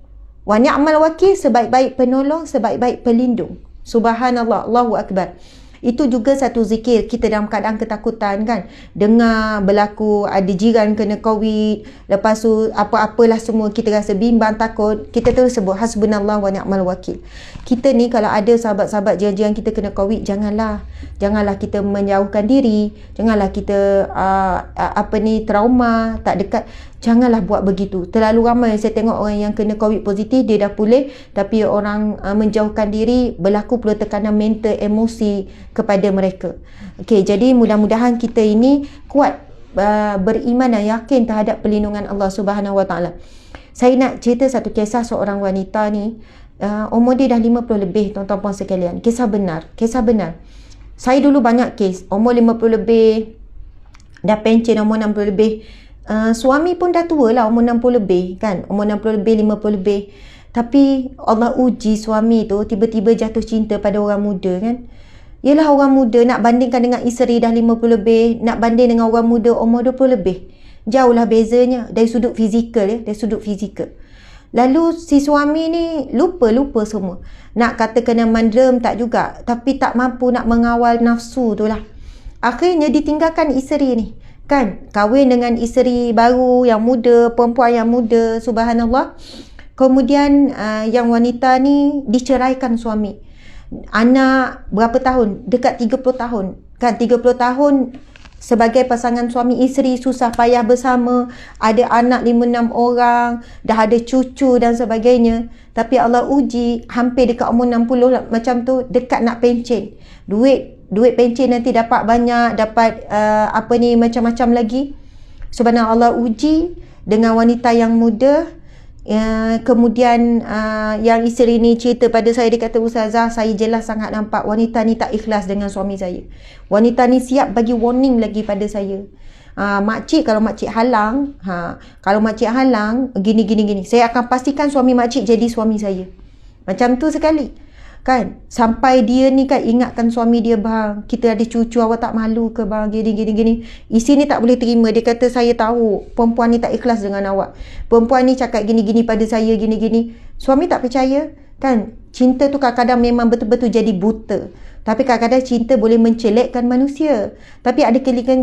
Wa ni'mal wakil, sebaik-baik penolong, sebaik-baik pelindung. Subhanallah, Allahu Akbar. Itu juga satu zikir kita dalam keadaan ketakutan kan. Dengar berlaku ada jiran kena COVID, lepas tu apa-apalah semua kita rasa bimbang, takut, kita terus sebut hasbunallah wa ni'mal wakil. Kita ni kalau ada sahabat-sahabat jiran-jiran kita kena COVID, janganlah kita menjauhkan diri, janganlah kita trauma, tak dekat. Janganlah buat begitu. Terlalu ramai saya tengok orang yang kena COVID positif, dia dah pulih, tapi orang menjauhkan diri, berlaku pula tekanan mental, emosi kepada mereka. Okey, jadi mudah-mudahan kita ini kuat beriman dan yakin terhadap perlindungan Allah Subhanahu Wa Taala. Saya nak cerita satu kisah seorang wanita ni, umur dia dah 50 lebih, tuan-tuan puan sekalian. Kisah benar. Saya dulu banyak kes, umur 50 lebih, dah pencen umur 60 lebih. Suami pun dah tua lah, umur 60 lebih kan, umur 60 lebih, 50 lebih. Tapi Allah uji suami tu tiba-tiba jatuh cinta pada orang muda kan. Yelah, orang muda nak bandingkan dengan isteri dah 50 lebih, nak banding dengan orang muda umur 20 lebih, jauhlah bezanya dari sudut fizikal ya, dari sudut fizikal. Lalu si suami ni lupa semua. Nak kata kena mandrem tak juga, tapi tak mampu nak mengawal nafsu tu lah. Akhirnya ditinggalkan isteri ni kan, kahwin dengan isteri baru yang muda, perempuan yang muda, subhanallah. Kemudian yang wanita ni diceraikan suami. Anak berapa tahun? Dekat 30 tahun kan, 30 tahun sebagai pasangan suami isteri susah payah bersama, ada anak 5-6 orang, dah ada cucu dan sebagainya. Tapi Allah uji hampir dekat umur 60 macam tu, dekat nak pencen. Duit pencen nanti dapat banyak, dapat macam-macam lagi. Subhanallah, Allah uji dengan wanita yang muda. Kemudian yang isteri ni cerita pada saya, dia kata, Ustazah, saya jelas sangat nampak wanita ni tak ikhlas dengan suami saya. Wanita ni siap bagi warning lagi pada saya. Makcik, kalau makcik halang, gini, saya akan pastikan suami makcik jadi suami saya. Macam tu sekali. Kan, sampai dia ni kan ingatkan suami dia, bang, kita ada cucu, awak tak malu ke bang, gini. Isteri ni tak boleh terima. Dia kata, saya tahu perempuan ni tak ikhlas dengan awak. Perempuan ni cakap gini pada saya, gini. Suami tak percaya. Kan, cinta tu kadang-kadang memang betul-betul jadi buta. Tapi kadang-kadang cinta boleh mencelekkan manusia. Tapi ada kelikan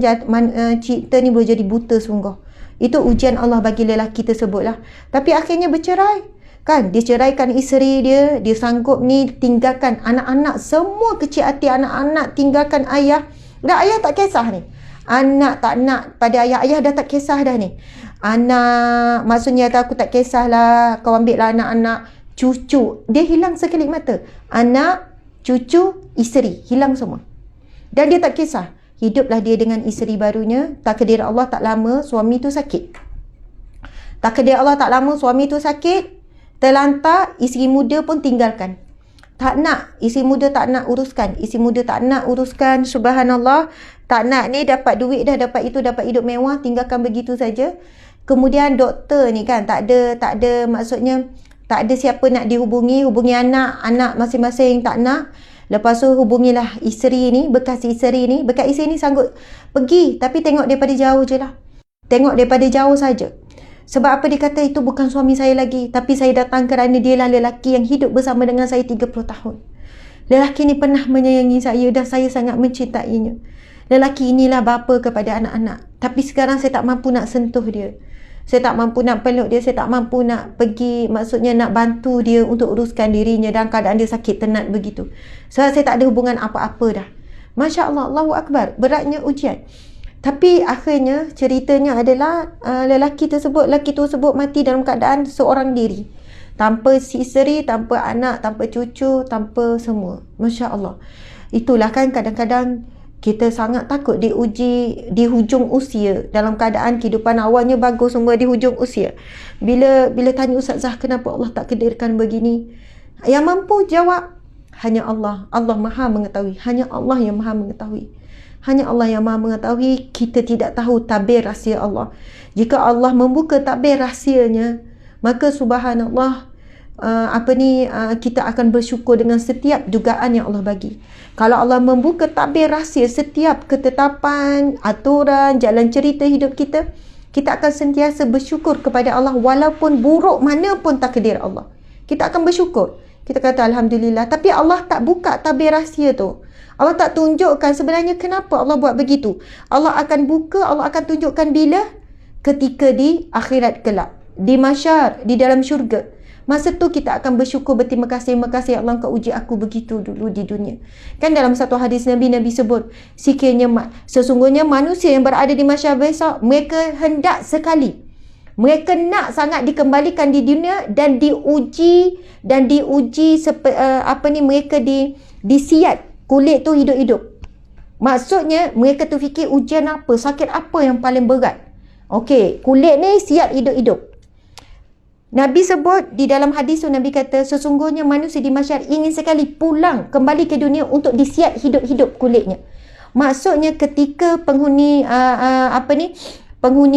cinta ni boleh jadi buta sungguh. Itu ujian Allah bagi lelaki tersebut lah. Tapi akhirnya bercerai. Kan, dia ceraikan isteri dia, dia sanggup ni tinggalkan anak-anak, semua kecil hati anak-anak, tinggalkan ayah. Dah ayah tak kisah ni. Anak tak nak pada ayah, ayah dah tak kisah dah ni. Anak, maksudnya aku tak kisahlah, kau ambil lah anak-anak, cucu. Dia hilang sekelip mata. Anak, cucu, isteri, hilang semua. Dan dia tak kisah. Hiduplah dia dengan isteri barunya. Takdir Allah tak lama, suami tu sakit. Takdir Allah tak lama, suami tu sakit. Terlantar, isteri muda pun tinggalkan. Tak nak, isteri muda tak nak uruskan. Isteri muda tak nak uruskan, subhanallah. Tak nak ni, dapat duit dah, dapat itu, dapat hidup mewah, tinggalkan begitu saja. Kemudian doktor ni kan, tak ada maksudnya, tak ada siapa nak dihubungi, hubungi anak masing-masing tak nak. Lepas tu hubungilah isteri ni, bekas isteri ni sanggup pergi. Tapi tengok daripada jauh je lah. Tengok daripada jauh saja. Sebab apa dia kata, itu bukan suami saya lagi, tapi saya datang kerana dialah lelaki yang hidup bersama dengan saya 30 tahun. Lelaki ni pernah menyayangi saya dan saya sangat mencintainya. Lelaki inilah bapa kepada anak-anak. Tapi sekarang saya tak mampu nak sentuh dia. Saya tak mampu nak peluk dia, saya tak mampu nak pergi, maksudnya nak bantu dia untuk uruskan dirinya dalam keadaan dia sakit tenat begitu. Sebab saya tak ada hubungan apa-apa dah. Masya Allah, Allahu Akbar, beratnya ujian. Tapi akhirnya ceritanya adalah lelaki tersebut mati dalam keadaan seorang diri. Tanpa isteri, tanpa anak, tanpa cucu, tanpa semua. Masya Allah. Itulah kan kadang-kadang kita sangat takut diuji di hujung usia. Dalam keadaan kehidupan awalnya bagus semua, di hujung usia. Bila tanya Ustazah, kenapa Allah tak takdirkan begini? Yang mampu jawab, hanya Allah. Allah Maha mengetahui. Hanya Allah yang Maha mengetahui. Hanya Allah yang Maha mengetahui. Kita tidak tahu tabir rahsia Allah. Jika Allah membuka tabir rahsianya, maka subhanallah, kita akan bersyukur dengan setiap dugaan yang Allah bagi. Kalau Allah membuka tabir rahsia setiap ketetapan, aturan, jalan cerita hidup kita, kita akan sentiasa bersyukur kepada Allah walaupun buruk mana pun takdir Allah. Kita akan bersyukur. Kita kata Alhamdulillah. Tapi Allah tak buka tabir rahsia tu. Allah tak tunjukkan sebenarnya kenapa Allah buat begitu. Allah akan buka, Allah akan tunjukkan bila? Ketika di akhirat kelak. Di mahsyar, di dalam syurga. Masa tu kita akan bersyukur, berterima kasih ya Allah, Engkau uji aku begitu dulu di dunia. Kan dalam satu hadis Nabi sebut, sesungguhnya manusia yang berada di mahsyar besok, mereka hendak sekali, mereka nak sangat dikembalikan di dunia dan diuji mereka disiat kulit tu hidup-hidup. Maksudnya mereka tu fikir ujian apa, sakit apa yang paling berat. Okey, kulit ni siap hidup-hidup. Nabi sebut di dalam hadis tu, Nabi kata sesungguhnya manusia di mahsyar ingin sekali pulang kembali ke dunia untuk disiat hidup-hidup kulitnya. Maksudnya ketika penghuni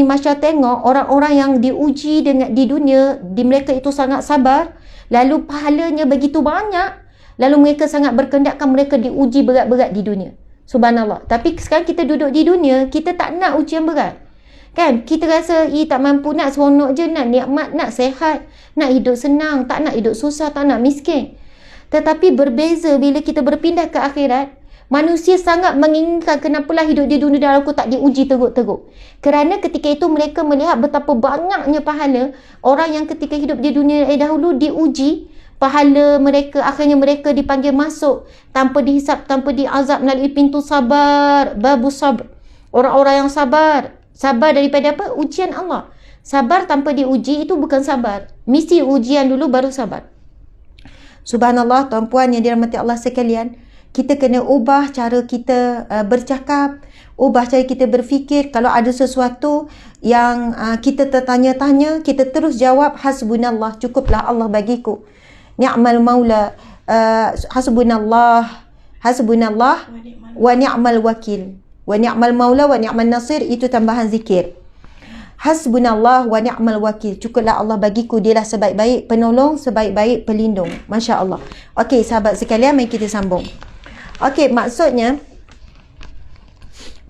mahsyar tengok orang-orang yang diuji di dunia, mereka itu sangat sabar, lalu pahalanya begitu banyak, lalu mereka sangat berkendakkan mereka diuji berat-berat di dunia. Subhanallah. Tapi sekarang kita duduk di dunia, kita tak nak ujian berat. Kan? Kita rasa, tak mampu, nak seronok je, nak nikmat, nak sehat, nak hidup senang, tak nak hidup susah, tak nak miskin. Tetapi berbeza bila kita berpindah ke akhirat, manusia sangat menginginkan kenapalah hidup di dunia dan aku tak diuji teruk-teruk. Kerana ketika itu mereka melihat betapa banyaknya pahala orang yang ketika hidup di dunia dahulu diuji, pahala mereka, akhirnya mereka dipanggil masuk tanpa dihisap, tanpa diazab melalui pintu sabar, babu sabr. Orang-orang yang sabar. Sabar daripada apa? Ujian Allah. Sabar tanpa diuji itu bukan sabar. Mesti ujian dulu baru sabar. Subhanallah, tuan-puan yang dirahmati Allah sekalian, kita kena ubah cara kita bercakap, ubah cara kita berfikir. Kalau ada sesuatu yang kita tertanya-tanya, kita terus jawab hasbunallah, cukuplah Allah bagiku. Ni'mal maula, hasbunallah wa ni'mal wakil. Wa ni'mal maula wa ni'mal nasir, itu tambahan zikir. Hasbunallah wa ni'mal wakil. Cukuplah Allah bagiku, dialah sebaik-baik penolong, sebaik-baik pelindung. Masya Allah. Okey, sahabat sekalian, mari kita sambung. Okey, maksudnya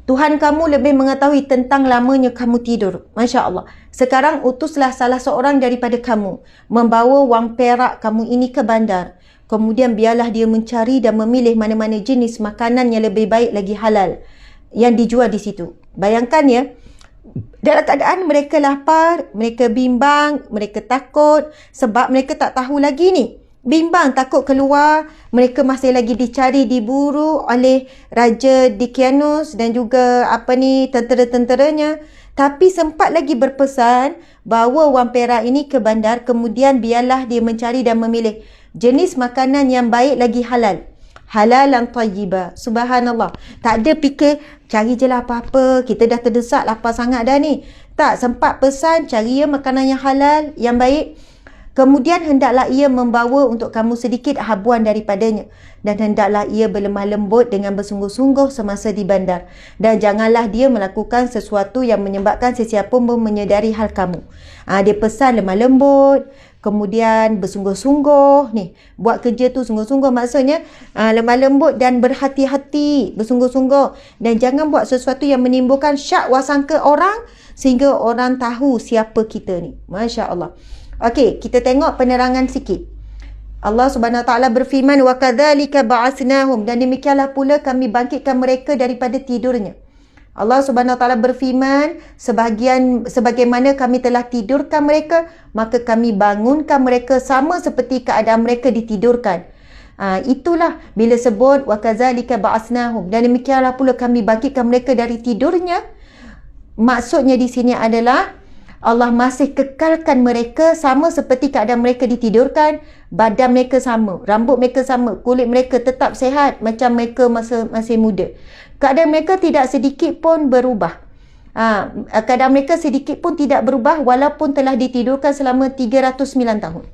Tuhan kamu lebih mengetahui tentang lamanya kamu tidur. Masya Allah. Sekarang utuslah salah seorang daripada kamu membawa wang perak kamu ini ke bandar. Kemudian biarlah dia mencari dan memilih mana-mana jenis makanan yang lebih baik lagi halal yang dijual di situ. Bayangkan ya, dalam keadaan mereka lapar, mereka bimbang, mereka takut sebab mereka tak tahu lagi ni. Bimbang, takut keluar, mereka masih lagi dicari, diburu oleh Raja Dicyanus dan juga tentera-tenteranya. Tapi sempat lagi berpesan bawa wang perak ini ke bandar, kemudian biarlah dia mencari dan memilih jenis makanan yang baik lagi halal. Halalan tayyiba. Subhanallah. Tak ada fikir cari je lah apa-apa, kita dah terdesak lapar sangat dah ni. Tak, sempat pesan cari ya makanan yang halal, yang baik. Kemudian hendaklah ia membawa untuk kamu sedikit habuan daripadanya. Dan hendaklah ia berlemah lembut dengan bersungguh-sungguh semasa di bandar. Dan janganlah dia melakukan sesuatu yang menyebabkan sesiapa pun menyedari hal kamu. Dia pesan lemah lembut, kemudian bersungguh-sungguh. Ni, buat kerja tu sungguh-sungguh, maksudnya lemah lembut dan berhati-hati, bersungguh-sungguh. Dan jangan buat sesuatu yang menimbulkan syak wasangka orang sehingga orang tahu siapa kita ni. Masya Allah. Okey, kita tengok penerangan sikit. Allah Subhanahu Wa Taala berfirman, wa kadzalika ba'atsnahum, dan demikianlah pula kami bangkitkan mereka daripada tidurnya. Allah Subhanahu Wa Taala berfirman, sebagaimana kami telah tidurkan mereka, maka kami bangunkan mereka sama seperti keadaan mereka ditidurkan. Itulah bila sebut wa kadzalika ba'atsnahum, dan demikianlah pula kami bangkitkan mereka dari tidurnya. Maksudnya di sini adalah Allah masih kekalkan mereka sama seperti keadaan mereka ditidurkan. Badan mereka sama, rambut mereka sama, kulit mereka tetap sehat macam mereka masih muda. Keadaan mereka tidak sedikit pun berubah. Keadaan mereka sedikit pun tidak berubah walaupun telah ditidurkan selama 309 tahun.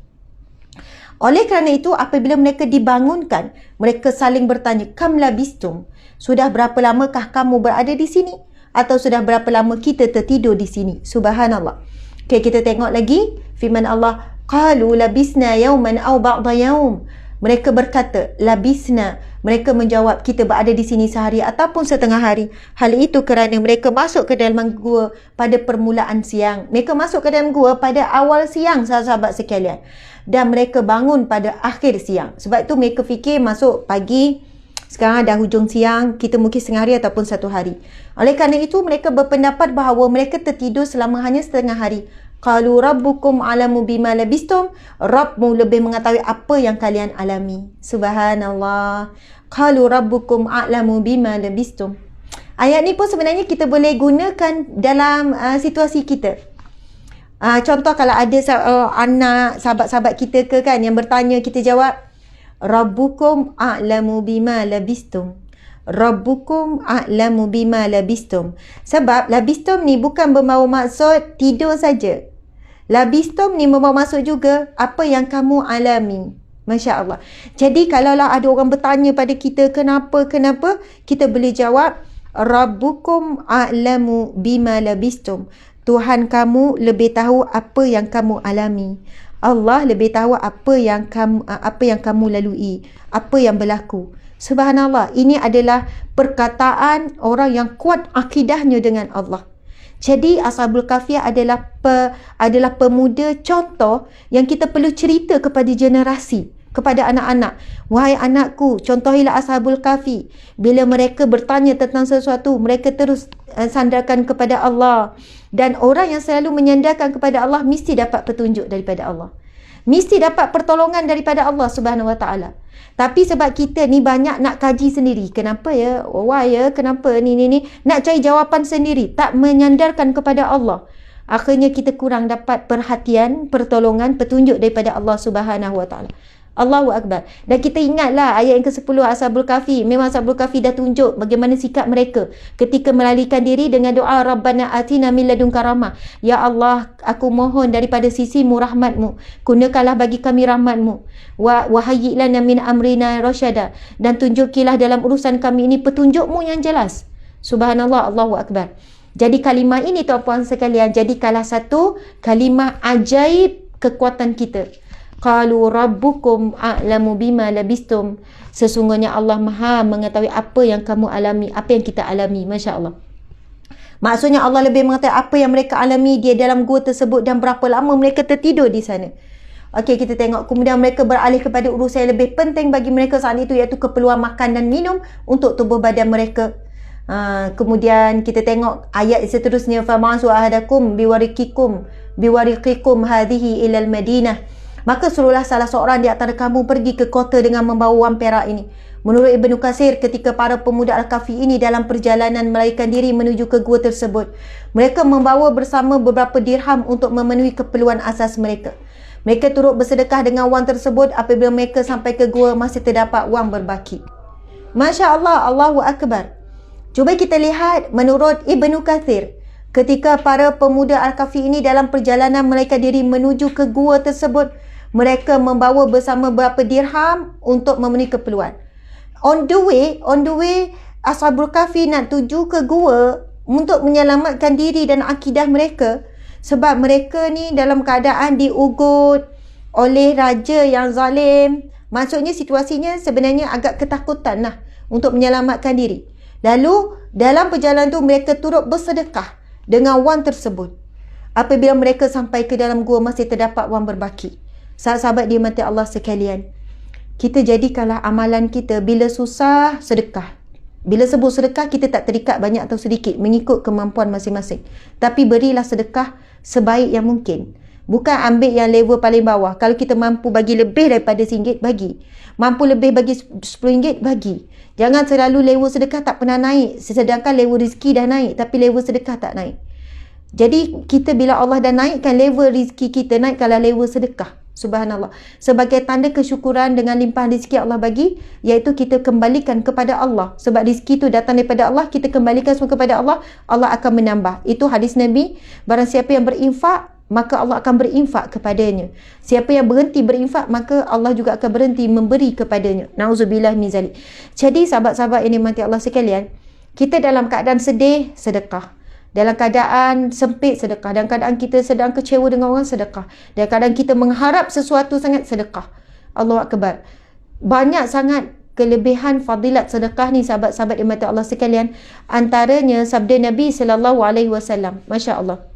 Oleh kerana itu, apabila mereka dibangunkan, mereka saling bertanya, kam labistum? Sudah berapa lamakah kamu berada di sini? Atau sudah berapa lama kita tertidur di sini? Subhanallah. Okay, kita tengok lagi firman Allah. Qalu labisna yawman aw ba'da yawm. Mereka berkata, labisna. Mereka menjawab, kita berada di sini sehari ataupun setengah hari. Hal itu kerana mereka masuk ke dalam gua pada permulaan siang. Mereka masuk ke dalam gua pada awal siang, sahabat-sahabat sekalian. Dan mereka bangun pada akhir siang. Sebab itu mereka fikir masuk pagi, sekarang dah hujung siang, kita mungkin setengah hari ataupun satu hari. Oleh kerana itu, mereka berpendapat bahawa mereka tertidur selama hanya setengah hari. Qalu rabbukum alamu bima labistum. Rabbmu lebih mengetahui apa yang kalian alami. Subhanallah. Qalu rabbukum alamu bima labistum. Ayat ni pun sebenarnya kita boleh gunakan dalam situasi kita. Contoh kalau ada anak, sahabat-sahabat kita ke kan yang bertanya, kita jawab, Rabbukum a'lamu bima labistum. Rabbukum a'lamu bima labistum. Sebab labistum ni bukan bermaksud maksud tidur saja. Labistum ni membawa maksud juga apa yang kamu alami. Masya Allah. Jadi kalaulah ada orang bertanya pada kita kenapa, kita boleh jawab Rabbukum a'lamu bima labistum. Tuhan kamu lebih tahu apa yang kamu alami. Allah lebih tahu apa yang kamu lalui, apa yang berlaku. Subhanallah, ini adalah perkataan orang yang kuat akidahnya dengan Allah. Jadi Ashabul Kahfi adalah pemuda contoh yang kita perlu cerita kepada generasi, kepada anak-anak. Wahai anakku, contohilah Ashabul Kahfi. Bila mereka bertanya tentang sesuatu, mereka terus sandarkan kepada Allah. Dan orang yang selalu menyandarkan kepada Allah mesti dapat petunjuk daripada Allah. mesti dapat pertolongan daripada Allah Subhanahu Wa Taala. Tapi sebab kita ni banyak nak kaji sendiri. Kenapa ya? Why ya? Kenapa ni? Nak cari jawapan sendiri. Tak menyandarkan kepada Allah. Akhirnya kita kurang dapat perhatian, pertolongan, petunjuk daripada Allah Subhanahu Wa Taala. Allahu Akbar. Dan kita ingatlah ayat yang ke-10 Ashabul Kahfi. Memang Ashabul Kahfi dah tunjuk bagaimana sikap mereka ketika melarikan diri dengan doa Rabbana atina min ladunka rahmah. Ya Allah, aku mohon daripada sisimu rahmatmu. Kurniakanlah bagi kami rahmatmu. Wa hayyi lana min amrina rasyada. Dan tunjukilah dalam urusan kami ini petunjukmu yang jelas. Subhanallah, Allahu Akbar. Jadi kalimah ini tuan-puan sekalian, jadikanlah satu kalimah ajaib kekuatan kita. Qalu rabbukum a'lamu bima labistum. Sesungguhnya Allah Maha mengetahui apa yang kamu alami, apa yang kita alami. Masya Allah. Maksudnya Allah lebih mengetahui apa yang mereka alami dia dalam gua tersebut dan berapa lama mereka tertidur di sana. Okey, kita tengok kemudian mereka beralih kepada urusan yang lebih penting bagi mereka saat itu, iaitu keperluan makan dan minum untuk tubuh badan mereka. Kemudian kita tengok ayat seterusnya, famansu ahadakum biwariqikum hadhihi ilal Madinah. Maka suruhlah salah seorang di antara kamu pergi ke kota dengan membawa wang perak ini. Menurut Ibnu Katsir, ketika para pemuda Al-Kahfi ini dalam perjalanan melarikan diri menuju ke gua tersebut, mereka membawa bersama beberapa dirham untuk memenuhi keperluan asas mereka. Mereka turut bersedekah dengan wang tersebut. Apabila mereka sampai ke gua, masih terdapat wang berbaki. Masya Allah, Allahu Akbar. Cuba kita lihat menurut Ibnu Katsir, ketika para pemuda Al-Kahfi ini dalam perjalanan melarikan diri menuju ke gua tersebut, mereka membawa bersama berapa dirham untuk memenuhi keperluan. On the way, Ashabul Kahfi nak tuju ke gua untuk menyelamatkan diri dan akidah mereka. Sebab mereka ni dalam keadaan diugut oleh raja yang zalim. Maksudnya situasinya sebenarnya agak ketakutan lah untuk menyelamatkan diri. Lalu dalam perjalanan tu mereka turut bersedekah dengan wang tersebut. Apabila mereka sampai ke dalam gua, masih terdapat wang berbaki. Sahabat-sahabat dirahmati Allah sekalian, kita jadikanlah amalan kita bila susah sedekah. Bila sebut sedekah, kita tak terikat banyak atau sedikit, mengikut kemampuan masing-masing. Tapi berilah sedekah sebaik yang mungkin. Bukan ambil yang level paling bawah. Kalau kita mampu bagi lebih daripada RM1, bagi. Mampu lebih bagi RM10, bagi. Jangan selalu level sedekah tak pernah naik, sedangkan level rezeki dah naik, tapi level sedekah tak naik. Jadi kita bila Allah dah naikkan level rezeki kita, naikkanlah level sedekah. Subhanallah. Sebagai tanda kesyukuran dengan limpahan rezeki Allah bagi, iaitu kita kembalikan kepada Allah. Sebab rezeki itu datang daripada Allah, kita kembalikan semua kepada Allah, Allah akan menambah. Itu hadis Nabi, barang siapa yang berinfak, maka Allah akan berinfak kepadanya. Siapa yang berhenti berinfak, maka Allah juga akan berhenti memberi kepadanya. Nauzubillah min zalik. Jadi sahabat-sahabat yang dirahmati Allah sekalian, kita dalam keadaan sedih, sedekah. Dalam keadaan sempit, sedekah. Dalam keadaan kita sedang kecewa dengan orang, sedekah. Dalam keadaan kita mengharap sesuatu sangat, sedekah. Allahu Akbar. Banyak sangat kelebihan fadilat sedekah ni sahabat-sahabat yang dirahmati Allah sekalian. Antaranya sabda Nabi SAW. Masya Allah.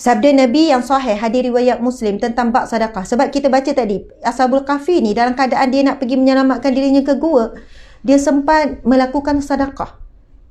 Sabda Nabi yang sahih, hadis riwayat Muslim tentang bab sedekah. Sebab kita baca tadi, Ashabul Kahfi ni dalam keadaan dia nak pergi menyelamatkan dirinya ke gua, dia sempat melakukan sedekah.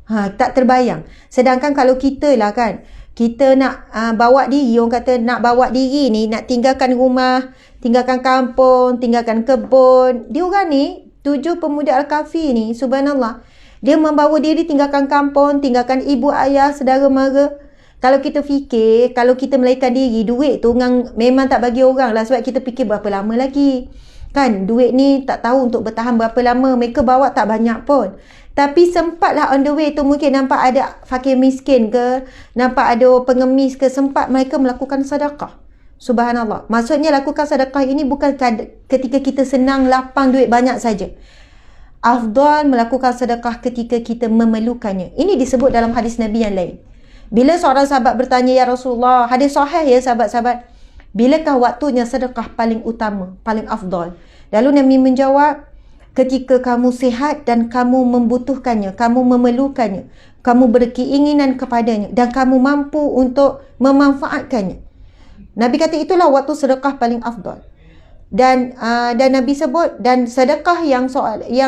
Tak terbayang. Sedangkan kalau kita lah kan, kita nak bawa diri, orang kata nak bawa diri ni, nak tinggalkan rumah, tinggalkan kampung, tinggalkan kebun. Dia orang ni, 7 pemuda Al-Kahfi ni, subhanallah, dia membawa diri tinggalkan kampung, tinggalkan ibu ayah, saudara mara. Kalau kita fikir, kalau kita melarikan diri, duit tu memang tak bagi orang lah. Sebab kita fikir berapa lama lagi. Kan, duit ni tak tahu untuk bertahan berapa lama. Mereka bawa tak banyak pun. Tapi sempatlah on the way tu, mungkin nampak ada fakir miskin ke, nampak ada pengemis ke, sempat mereka melakukan sedekah. Subhanallah. Maksudnya lakukan sedekah ini bukan ketika kita senang lapang duit banyak saja. Afdal melakukan sedekah ketika kita memerlukannya. Ini disebut dalam hadis Nabi yang lain. Bila seorang sahabat bertanya, ya Rasulullah, hadis sahih ya sahabat-sahabat, bilakah waktunya sedekah paling utama, paling afdal? Lalu Nabi menjawab, ketika kamu sihat dan kamu membutuhkannya, kamu memerlukannya, kamu berkeinginan kepadanya dan kamu mampu untuk memanfaatkannya. Nabi kata itulah waktu sedekah paling afdal. Dan Nabi sebut, dan sedekah yang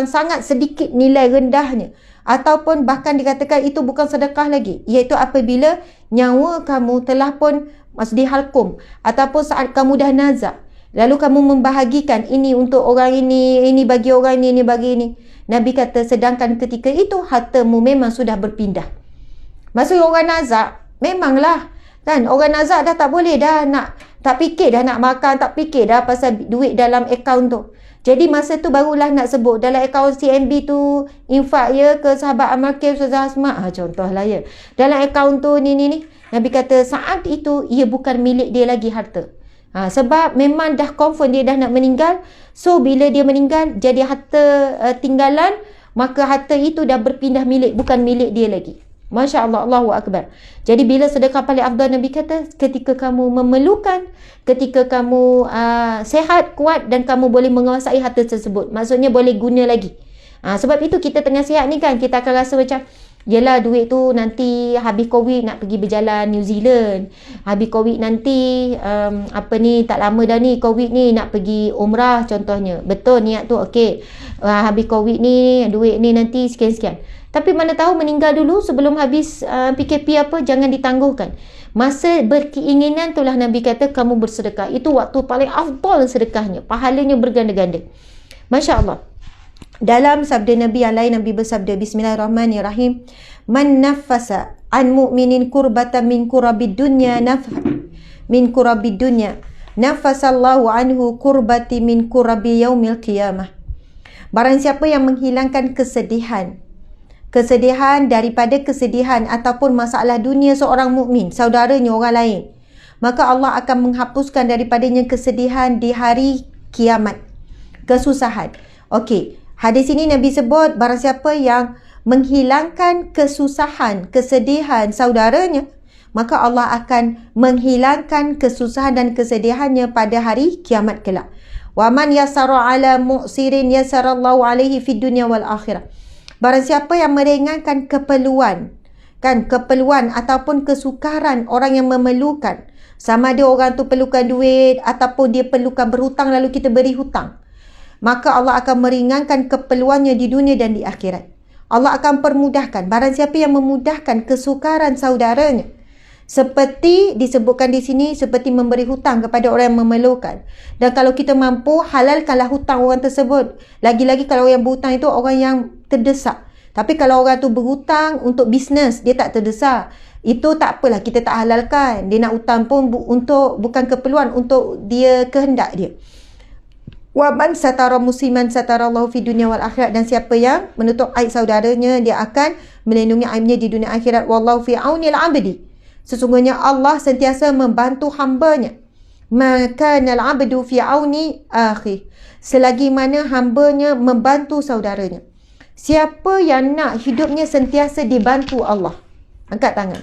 sangat sedikit nilai rendahnya, ataupun bahkan dikatakan itu bukan sedekah lagi, iaitu apabila nyawa kamu telah pun maksud dihalkum, ataupun saat kamu dah nazak, lalu kamu membahagikan ini untuk orang ini bagi orang ini bagi ini. Nabi kata sedangkan ketika itu hartamu memang sudah berpindah. Maksud orang nazak, memanglah kan orang nazak dah tak boleh dah nak, tak fikir dah nak makan, tak fikir dah pasal duit dalam akaun tu. Jadi masa tu barulah nak sebut dalam akaun CMB tu infak ya ke sahabat Amakil Ustazah Asma. Contohlah ya. Dalam akaun tu ni. Nabi kata saat itu ia bukan milik dia lagi harta. Sebab memang dah confirm dia dah nak meninggal. So bila dia meninggal jadi harta tinggalan, maka harta itu dah berpindah milik, bukan milik dia lagi. Masya Allah, Allahu Akbar. Jadi bila sedekah paling afdal, Nabi kata ketika kamu memerlukan, ketika kamu sehat, kuat dan kamu boleh menguasai harta tersebut. Maksudnya boleh guna lagi. Sebab itu kita tengah sihat ni kan, kita akan rasa macam yelah duit tu nanti habis Covid nak pergi berjalan New Zealand. Habis Covid nanti tak lama dah ni Covid ni nak pergi umrah contohnya. Betul niat tu okey. Habis Covid ni duit ni nanti sekian-sekian. Tapi mana tahu meninggal dulu sebelum habis PKP apa, jangan ditangguhkan. Masa berkeinginan itulah Nabi kata kamu bersedekah. Itu waktu paling afdal sedekahnya. Pahalanya berganda-ganda. Masya Allah. Dalam sabda Nabi yang lain, Nabi bersabda, Bismillahirrahmanirrahim. Man nafasa an mu'minin kurbatan min kurabid dunya nafasallahu anhu kurbati min kurabi yaumil qiyamah. Barang siapa yang menghilangkan kesedihan daripada kesedihan ataupun masalah dunia seorang mukmin, saudaranya orang lain, maka Allah akan menghapuskan daripadanya kesedihan di hari kiamat, kesusahan. Okey, hadis ini Nabi sebut barang siapa yang menghilangkan kesusahan, kesedihan saudaranya, maka Allah akan menghilangkan kesusahan dan kesedihannya pada hari kiamat kelak. Wa man yasara ala mu'sirin yasarallahu alaihi fid dunya wal akhirah. Barang siapa yang meringankan keperluan ataupun kesukaran orang yang memerlukan, sama ada orang tu perlukan duit ataupun dia perlukan berhutang lalu kita beri hutang, maka Allah akan meringankan keperluannya di dunia dan di akhirat. Allah akan permudahkan. Barang siapa yang memudahkan kesukaran saudaranya, seperti disebutkan di sini, seperti memberi hutang kepada orang yang memerlukan. Dan kalau kita mampu, halalkanlah hutang orang tersebut. Lagi-lagi kalau yang berhutang itu orang yang terdesak. Tapi kalau orang tu berhutang untuk bisnes, dia tak terdesak, itu tak apalah, kita tak halalkan. Dia nak hutang pun untuk bukan keperluan, untuk dia kehendak dia. Wa man satara musliman satarallahu fi dunya wal akhirat. Dan siapa yang menutup aib saudaranya, dia akan melindungi aibnya di dunia akhirat. Wallahu fi aunil abdi. Sesungguhnya Allah sentiasa membantu hambanya. Maka nal abdu fi auni akhi. Selagi mana hambanya membantu saudaranya. Siapa yang nak hidupnya sentiasa dibantu Allah? Angkat tangan.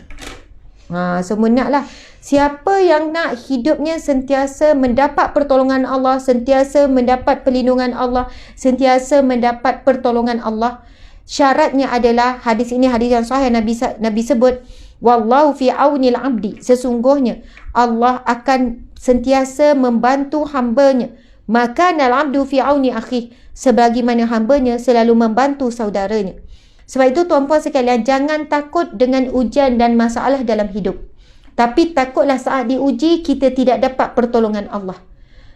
Semua nak lah. Siapa yang nak hidupnya sentiasa mendapat pertolongan Allah, sentiasa mendapat perlindungan Allah, sentiasa mendapat pertolongan Allah, syaratnya adalah, hadis ini hadis yang sahih, Nabi sebut, wallahu fi aunil abdi. Sesungguhnya Allah akan sentiasa membantu hambanya. Maka nal abdu fi auni akhi. Sebagaimana hambanya selalu membantu saudaranya. Sebab itu tuan-puan sekalian, jangan takut dengan ujian dan masalah dalam hidup. Tapi takutlah saat diuji kita tidak dapat pertolongan Allah.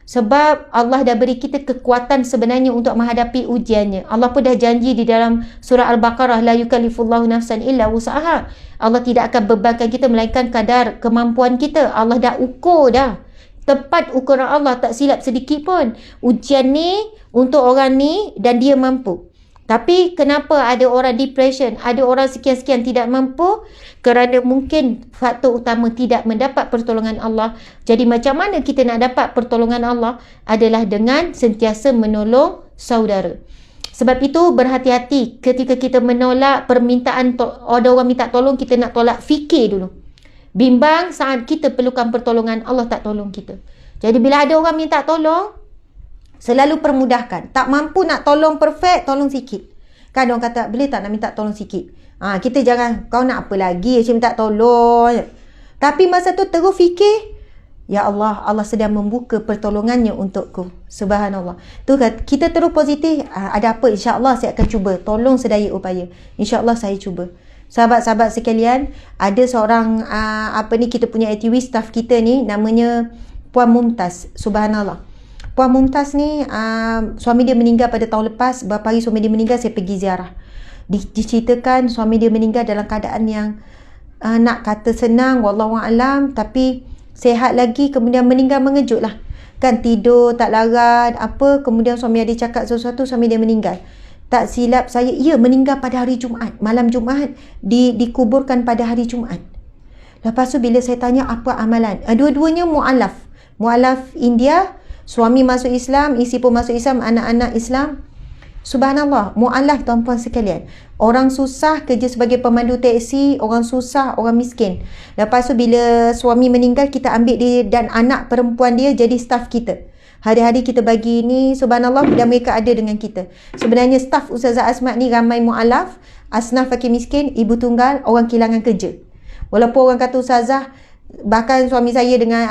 Sebab Allah dah beri kita kekuatan sebenarnya untuk menghadapi ujiannya. Allah pun dah janji di dalam surah Al-Baqarah, la yukallifullahu nafsan illa wus'aha. Allah tidak akan bebankan kita melainkan kadar kemampuan kita. Allah dah ukur dah. Tepat ukuran Allah, tak silap sedikit pun. Ujian ni untuk orang ni dan dia mampu. Tapi kenapa ada orang depression, ada orang sekian-sekian tidak mampu? Kerana mungkin faktor utama tidak mendapat pertolongan Allah. Jadi macam mana kita nak dapat pertolongan Allah? Adalah dengan sentiasa menolong saudara. Sebab itu berhati-hati ketika kita menolak permintaan, ada orang minta tolong, kita nak tolak, fikir dulu. Bimbang saat kita perlukan pertolongan, Allah tak tolong kita. Jadi bila ada orang minta tolong, selalu permudahkan. Tak mampu nak tolong perfect, tolong sikit. Kan orang kata, boleh tak nak minta tolong sikit? Kita jangan, kau nak apa lagi, macam minta tolong. Tapi masa tu terus fikir, ya Allah, Allah sedang membuka pertolongannya untukku. Subhanallah. Tu kita terus positif, ada apa, insya-Allah saya akan cuba. Tolong sedaya upaya. Insya-Allah saya cuba. Sahabat-sahabat sekalian, ada seorang kita punya aktivis staff kita ni, namanya Puan Mumtaz. Subhanallah. Puan Mumtaz ni suami dia meninggal pada tahun lepas. Beberapa hari suami dia meninggal, saya pergi ziarah. Diceritakan suami dia meninggal dalam keadaan yang nak kata senang, wallahualam, tapi sihat lagi, kemudian meninggal mengejut lah. Kan tidur tak larat apa, kemudian suami dia cakap sesuatu, suami dia meninggal. Tak silap saya, meninggal pada hari Jumaat, malam Jumaat, dikuburkan pada hari Jumaat. Lepas tu bila saya tanya apa amalan, dua-duanya mu'alaf India, suami masuk Islam, isteri pun masuk Islam, anak-anak Islam. Subhanallah, mu'alaf tuan-puan sekalian. Orang susah kerja sebagai pemandu teksi, orang susah, orang miskin. Lepas tu bila suami meninggal, kita ambil dia dan anak perempuan dia jadi staf kita. Hari-hari kita bagi ni, subhanallah, dan mereka ada dengan kita. Sebenarnya staf Ustazah Asmat ni ramai mu'alaf, asnaf fakir miskin, ibu tunggal, orang kehilangan kerja. Walaupun orang kata Ustazah, bahkan suami saya dengan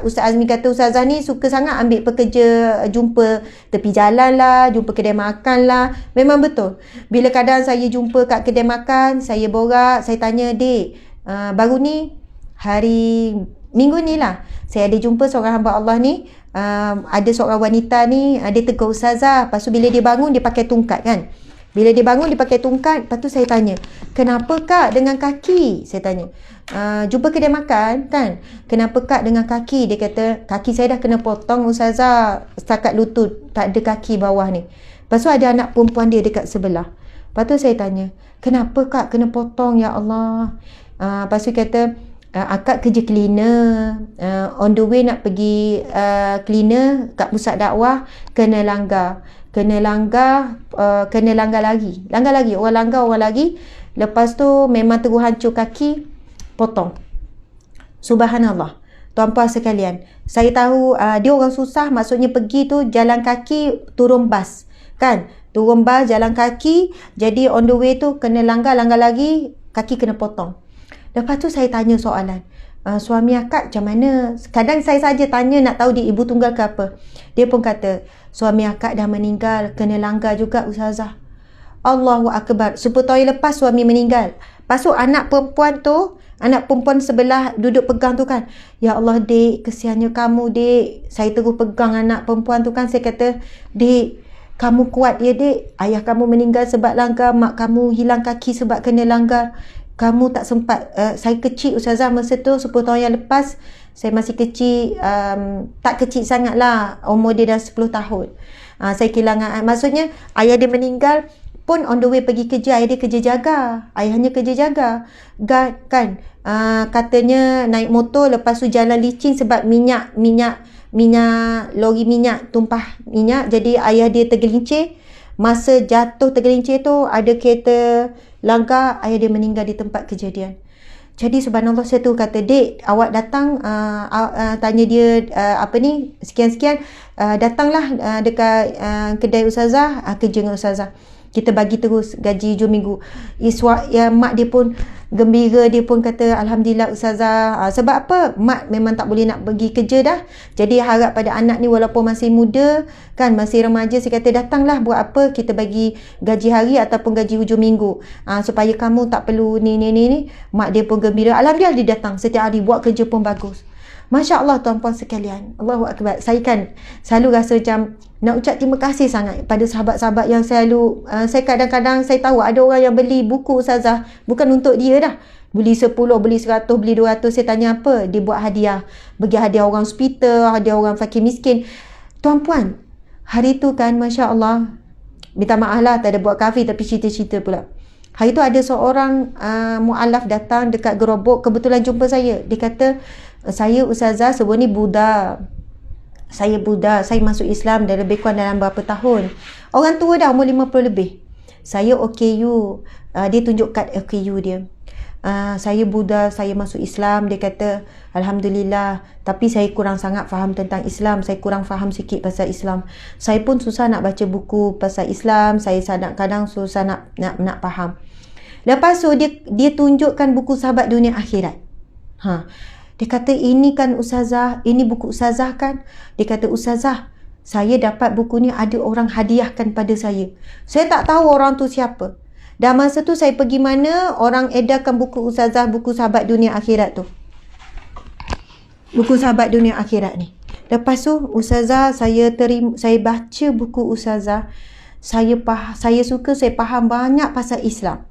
Ustaz Azmi kata Ustazah ni suka sangat ambil pekerja, jumpa tepi jalan lah, jumpa kedai makan lah. Memang betul. Bila kadang saya jumpa kat kedai makan, saya borak, saya tanya, Dek, baru ni hari minggu ni lah, saya ada jumpa seorang hamba Allah ni, ada seorang wanita ni, dia tegur Ustazah. Lepas tu bila dia bangun, dia pakai tungkat kan. Bila dia bangun, dia pakai tungkat. Lepas tu saya tanya, kenapa kak dengan kaki? Saya tanya, jumpa kedai makan kan, kenapa kak dengan kaki? Dia kata, kaki saya dah kena potong Ustazah, setakat lutut, tak ada kaki bawah ni. Lepas tu ada anak perempuan dia dekat sebelah. Lepas tu saya tanya, kenapa kak kena potong ya Allah? Lepas tu kata, akak kerja cleaner, on the way nak pergi cleaner kat pusat dakwah, kena langgar lagi, orang lagi. Lepas tu memang terus hancur kaki, potong. Subhanallah. Tuan-puan sekalian, saya tahu dia orang susah, maksudnya pergi tu jalan kaki, turun bas kan, turun bas, jalan kaki, jadi on the way tu kena langgar lagi, kaki kena potong. Lepas tu saya tanya soalan, suami akak macam mana? Kadang saya saja tanya nak tahu dia ibu tunggal ke apa. Dia pun kata, suami akak dah meninggal, kena langgar juga Ustazah. Allahu Akbar. 10 tahun lepas suami meninggal. Lepas tu anak perempuan sebelah duduk pegang tu kan, ya Allah Dek, kesiannya kamu Dek. Saya terus pegang anak perempuan tu kan. Saya kata, Dek, kamu kuat ya Dek. Ayah kamu meninggal sebab langgar, mak kamu hilang kaki sebab kena langgar. Kamu tak sempat, saya kecil Ustazah masa tu, 10 tahun yang lepas, saya masih kecil, tak kecil sangat lah, umur dia dah 10 tahun. Saya kehilangan, maksudnya ayah dia meninggal pun on the way pergi kerja, ayah dia kerja jaga, ayahnya kerja jaga kan, katanya naik motor, lepas tu jalan licin sebab minyak, lori minyak tumpah minyak, jadi ayah dia tergelincir. Masa jatuh tergelincir tu, ada kereta langgar, ayah dia meninggal di tempat kejadian. Jadi subhanallah, saya tu kata, Dek, awak datang, tanya dia sekian-sekian, datanglah dekat kedai Ustazah, kerja dengan Ustazah. Kita bagi terus gaji hujung minggu. Mak dia pun gembira, dia pun kata, Alhamdulillah Ustazah. Sebab apa? Mak memang tak boleh nak pergi kerja dah. Jadi harap pada anak ni walaupun masih muda, kan, masih remaja, saya kata datanglah, buat apa, kita bagi gaji hari ataupun gaji hujung minggu. Supaya kamu tak perlu ni. Mak dia pun gembira. Alhamdulillah dia datang setiap hari, buat kerja pun bagus. Masya Allah tuan-puan sekalian. Allahu Akbar. Saya kan selalu rasa macam nak ucap terima kasih sangat pada sahabat-sahabat yang selalu, saya kadang-kadang saya tahu ada orang yang beli buku Ustazah bukan untuk dia dah. Beli 10, beli 100, beli 200. Saya tanya apa? Dia buat hadiah. Bagi hadiah orang hospital, hadiah orang fakir miskin. Tuan-puan, hari tu kan Masya Allah, minta maaf lah tak ada buat kafe tapi cerita-cerita pula. Hari tu ada seorang mu'alaf datang dekat gerobok, kebetulan jumpa saya. Dia kata, saya Ustazah sebelum ni Buddha. Saya masuk Islam dah lebih kurang dalam berapa tahun. Orang tua dah, umur 50 lebih. Saya OKU. Dia tunjuk kad OKU dia. Saya Buddha, saya masuk Islam. Dia kata, Alhamdulillah, tapi saya kurang sangat faham tentang Islam. Saya kurang faham sikit pasal Islam. Saya pun susah nak baca buku pasal Islam. Saya kadang susah nak faham. Lepas tu dia tunjukkan buku Sahabat Dunia Akhirat. Dia kata, ini kan Ustazah, ini buku Ustazah kan? Dia kata, Ustazah, saya dapat buku ni, ada orang hadiahkan pada saya. Saya tak tahu orang tu siapa. Dan masa tu saya pergi mana, orang edarkan buku Ustazah, buku Sahabat Dunia Akhirat tu. Buku Sahabat Dunia Akhirat ni. Lepas tu Ustazah, saya baca buku Ustazah. Saya suka, saya faham banyak pasal Islam.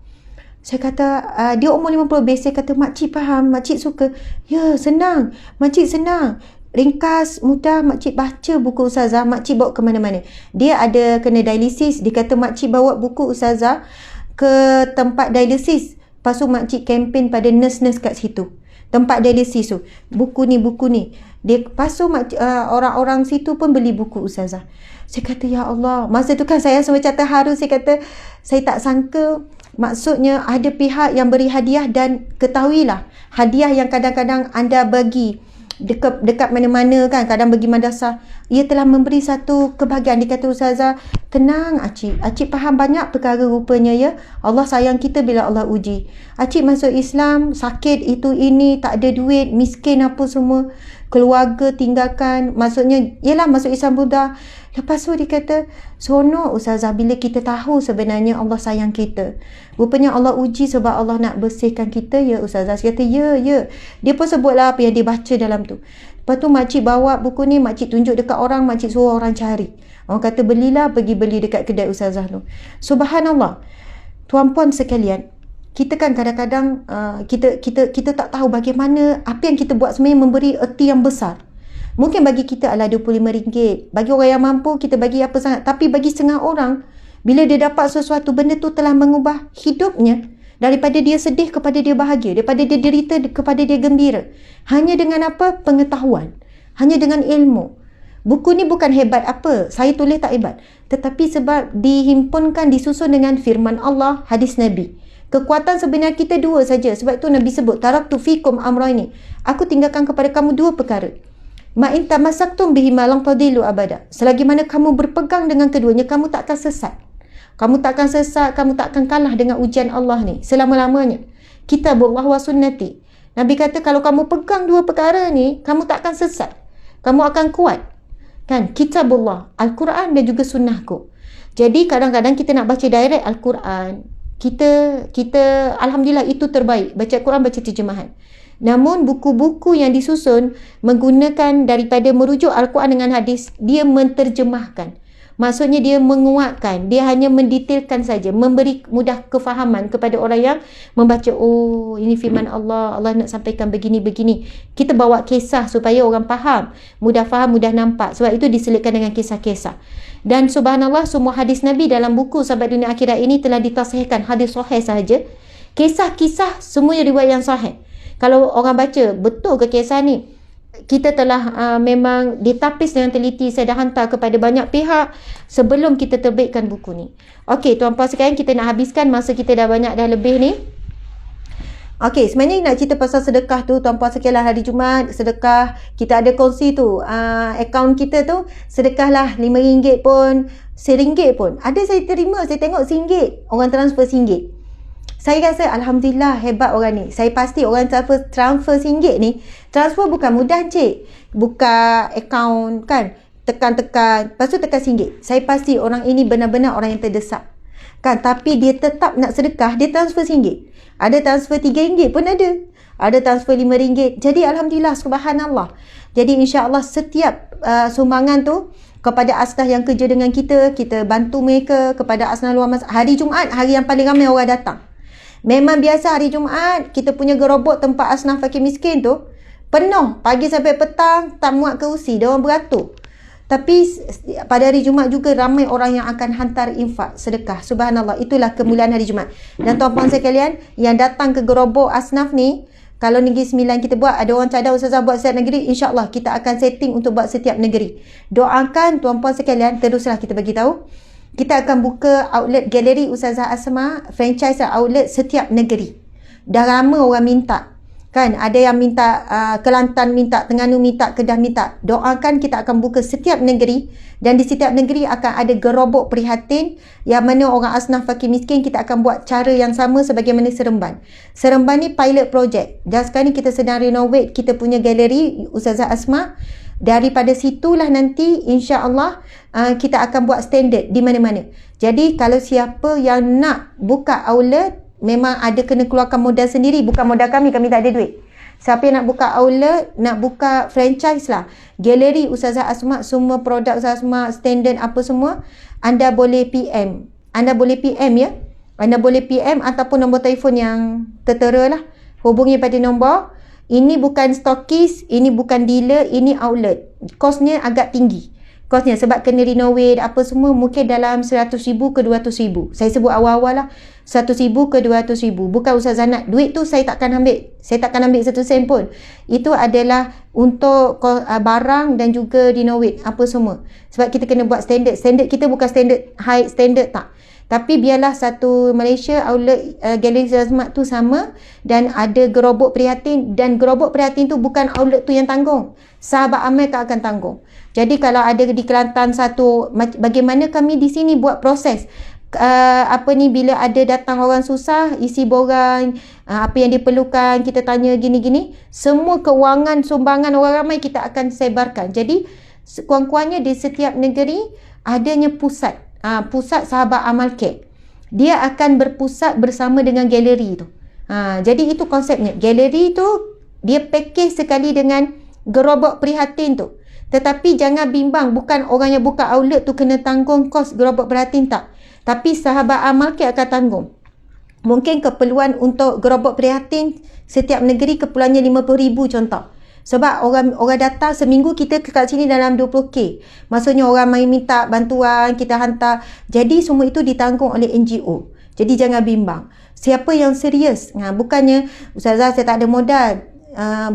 Saya kata, dia umur 50 lebih, saya kata, makcik faham, makcik suka. Ya, senang. Makcik senang. Ringkas, mudah, makcik baca buku Ustazah, makcik bawa ke mana-mana. Dia ada kena dialisis, dia kata makcik bawa buku Ustazah ke tempat dialisis. Lepas tu makcik kempen pada nurse-nurse kat situ. Tempat dialisis tu. Buku ni. Dia lepas tu orang-orang situ pun beli buku Ustazah. Saya kata, ya Allah. Masa tu kan saya macam terharu. Saya kata, saya tak sangka. Maksudnya ada pihak yang beri hadiah, dan ketahuilah hadiah yang kadang-kadang anda bagi dekat mana-mana kan, kadang bagi madrasah, ia telah memberi satu kebahagiaan. Dia kata, Ustazah, tenang Acik faham banyak perkara rupanya ya. Allah sayang kita bila Allah uji. Acik masuk Islam, sakit itu ini, tak ada duit, miskin apa semua, keluarga tinggalkan, maksudnya ialah masuk Islam mudah. Lepas tu dia kata, seronok Ustazah bila kita tahu sebenarnya Allah sayang kita. Rupanya Allah uji sebab Allah nak bersihkan kita ya Ustazah. Saya kata, ya. Dia pun sebutlah apa yang dia baca dalam tu. Lepas tu makcik bawa buku ni, makcik tunjuk dekat orang, makcik suruh orang cari. Orang kata belilah, pergi beli dekat kedai Ustazah tu. Subhanallah. Tuan-puan sekalian, kita kan kadang-kadang kita tak tahu bagaimana apa yang kita buat sebenarnya memberi erti yang besar. Mungkin bagi kita adalah RM25. Bagi orang yang mampu, kita bagi apa sangat. Tapi bagi setengah orang, bila dia dapat sesuatu, benda tu telah mengubah hidupnya. Daripada dia sedih kepada dia bahagia. Daripada dia derita kepada dia gembira. Hanya dengan apa? Pengetahuan. Hanya dengan ilmu. Buku ni bukan hebat apa. Saya tulis tak hebat. Tetapi sebab dihimpunkan, disusun dengan firman Allah, hadis Nabi. Kekuatan sebenarnya kita dua saja. Sebab itu Nabi sebut, taraktu fikum amrayni. Aku tinggalkan kepada kamu dua perkara. Ma'in tamassaktum bihima lam tadilu abada. Selagi mana kamu berpegang dengan keduanya, kamu tak akan sesat. Kamu tak akan sesat, kamu tak akan kalah dengan ujian Allah ni selama-lamanya. Kitabullah wa sunnati. Nabi kata kalau kamu pegang dua perkara ni, kamu tak akan sesat. Kamu akan kuat. Kan? Kitabullah, Al-Quran dan juga sunnahku. Jadi kadang-kadang kita nak baca direct Al-Quran. Kita alhamdulillah itu terbaik. Baca Al-Quran, baca terjemahan. Namun buku-buku yang disusun menggunakan daripada merujuk Al-Quran dengan hadis, dia menterjemahkan. Maksudnya dia menguatkan, dia hanya mendetailkan saja, memberi mudah kefahaman kepada orang yang membaca. Oh, ini firman Allah, Allah nak sampaikan begini-begini. Kita bawa kisah supaya orang faham, mudah nampak. Sebab itu diselitkan dengan kisah-kisah. Dan subhanallah, semua hadis Nabi dalam buku Sahabat Dunia Akhirat ini telah ditasihkan, hadis sahih sahaja. Kisah-kisah semuanya riwayat yang sahih. Kalau orang baca, betul ke kisah ni? Kita telah memang ditapis dengan teliti. Saya dah hantar kepada banyak pihak sebelum kita terbitkan buku ni. Okey, tuan-puan sekalian, kita nak habiskan masa kita dah banyak, dah lebih ni. Okey, sebenarnya nak cerita pasal sedekah tu, tuan-puan sekalian, hari Jumaat sedekah, kita ada kongsi tu, akaun kita tu, sedekahlah RM5 pun, RM1 pun. Ada saya terima, saya tengok RM1, orang transfer RM1. Saya rasa alhamdulillah hebat orang ni. Saya pasti orang transfer RM1 ni, transfer bukan mudah cik. Buka akaun kan, tekan-tekan, lepas tu tekan RM1. Saya pasti orang ini benar-benar orang yang terdesak. Kan, tapi dia tetap nak sedekah, dia transfer RM1. Ada transfer RM3 pun ada. Ada transfer RM5. Jadi alhamdulillah, subhanallah. Jadi insya-Allah setiap sumbangan tu kepada asnaf yang kerja dengan kita bantu mereka. Kepada asnaf luar masjid. Hari Jumaat, hari yang paling ramai orang datang. Memang biasa hari Jumaat, kita punya gerobok tempat asnaf fakir miskin tu penuh, pagi sampai petang, tak muat kerusi, dia orang beratur. Tapi pada hari Jumaat juga ramai orang yang akan hantar infak, sedekah. Subhanallah, itulah kemuliaan hari Jumaat. Dan tuan-puan sekalian, yang datang ke gerobok asnaf ni, kalau Negeri Sembilan kita buat, ada orang cadang Ustazah buat setiap negeri, insya-Allah kita akan setting untuk buat setiap negeri. Doakan tuan-puan sekalian, teruslah kita bagi tahu. Kita akan buka outlet galeri Ustazah Asma, franchise outlet setiap negeri. Dah ramai orang minta. Kan, ada yang minta Kelantan minta, Terengganu minta, Kedah minta. Doakan kita akan buka setiap negeri, dan di setiap negeri akan ada gerobok prihatin yang mana orang asnaf fakir miskin kita akan buat cara yang sama sebagaimana Seremban. Seremban ni pilot project. Dan sekarang ni kita sedang renovate kita punya galeri Ustazah Asma. Daripada situlah nanti insya-Allah kita akan buat standard di mana-mana. Jadi kalau siapa yang nak buka outlet, memang ada kena keluarkan modal sendiri, bukan modal kami tak ada duit. Siapa yang nak buka outlet, nak buka franchise lah, galeri Ustazah Asma, semua produk Ustazah Asma, standard apa semua, anda boleh PM. Anda boleh PM ya. Anda boleh PM ataupun nombor telefon yang tertera lah. Hubungi pada nombor. Ini bukan stokis, ini bukan dealer, ini outlet. Kosnya agak tinggi. Kosnya sebab kena renovate apa semua, mungkin dalam 100,000 ke 200,000. Saya sebut awal-awal lah, 100,000 ke 200,000. Bukan Ustazah nak duit tu saya takkan ambil. Saya takkan ambil satu sen pun. Itu adalah untuk barang dan juga renovate apa semua. Sebab kita kena buat standard. Standard kita bukan standard high standard tak. Tapi biarlah satu Malaysia outlet Galeri Azmat tu sama, dan ada gerobok prihatin, dan gerobok prihatin tu bukan outlet tu yang tanggung. Sahabat amal tak akan tanggung. Jadi kalau ada di Kelantan satu, bagaimana kami di sini buat proses bila ada datang orang susah, isi borang, apa yang diperlukan, kita tanya gini-gini, semua keuangan sumbangan orang ramai kita akan sebarkan. Jadi kurang-kurangnya di setiap negeri adanya pusat sahabat amal care. Dia akan berpusat bersama dengan galeri tu. Jadi itu konsepnya. Galeri tu dia package sekali dengan gerobok prihatin tu. Tetapi jangan bimbang, bukan orang yang buka outlet tu kena tanggung kos gerobok prihatin tak. Tapi sahabat amal care akan tanggung. Mungkin keperluan untuk gerobok prihatin setiap negeri keperluannya 50,000 contoh. Sebab orang datang seminggu, kita kat sini dalam 20k. Maksudnya orang main minta bantuan, kita hantar. Jadi semua itu ditanggung oleh NGO. Jadi jangan bimbang. Siapa yang serius, bukannya Ustazah saya tak ada modal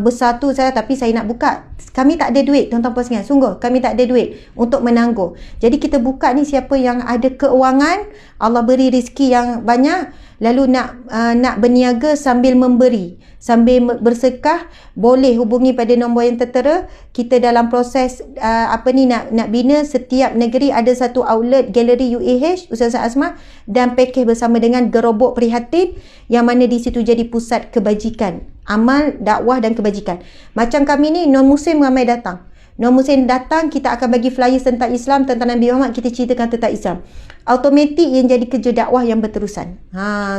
besar tu saya, tapi saya nak buka. Kami tak ada duit, tuan-tuan puan sekalian. Sungguh kami tak ada duit untuk menanggung. Jadi kita buka ni siapa yang ada keuangan, Allah beri rezeki yang banyak, lalu nak berniaga sambil memberi, sambil bersedekah, boleh hubungi pada nombor yang tertera. Kita dalam proses nak bina setiap negeri ada satu outlet galeri UAH Ustazah Asma, dan package bersama dengan gerobok prihatin, yang mana di situ jadi pusat kebajikan, amal, dakwah dan kebajikan. Macam kami ni non-muslim ramai datang. Non-muslim datang, kita akan bagi flyers tentang Islam, tentang Nabi Muhammad, kita ceritakan tentang Islam. Automatik yang jadi kerja dakwah yang berterusan.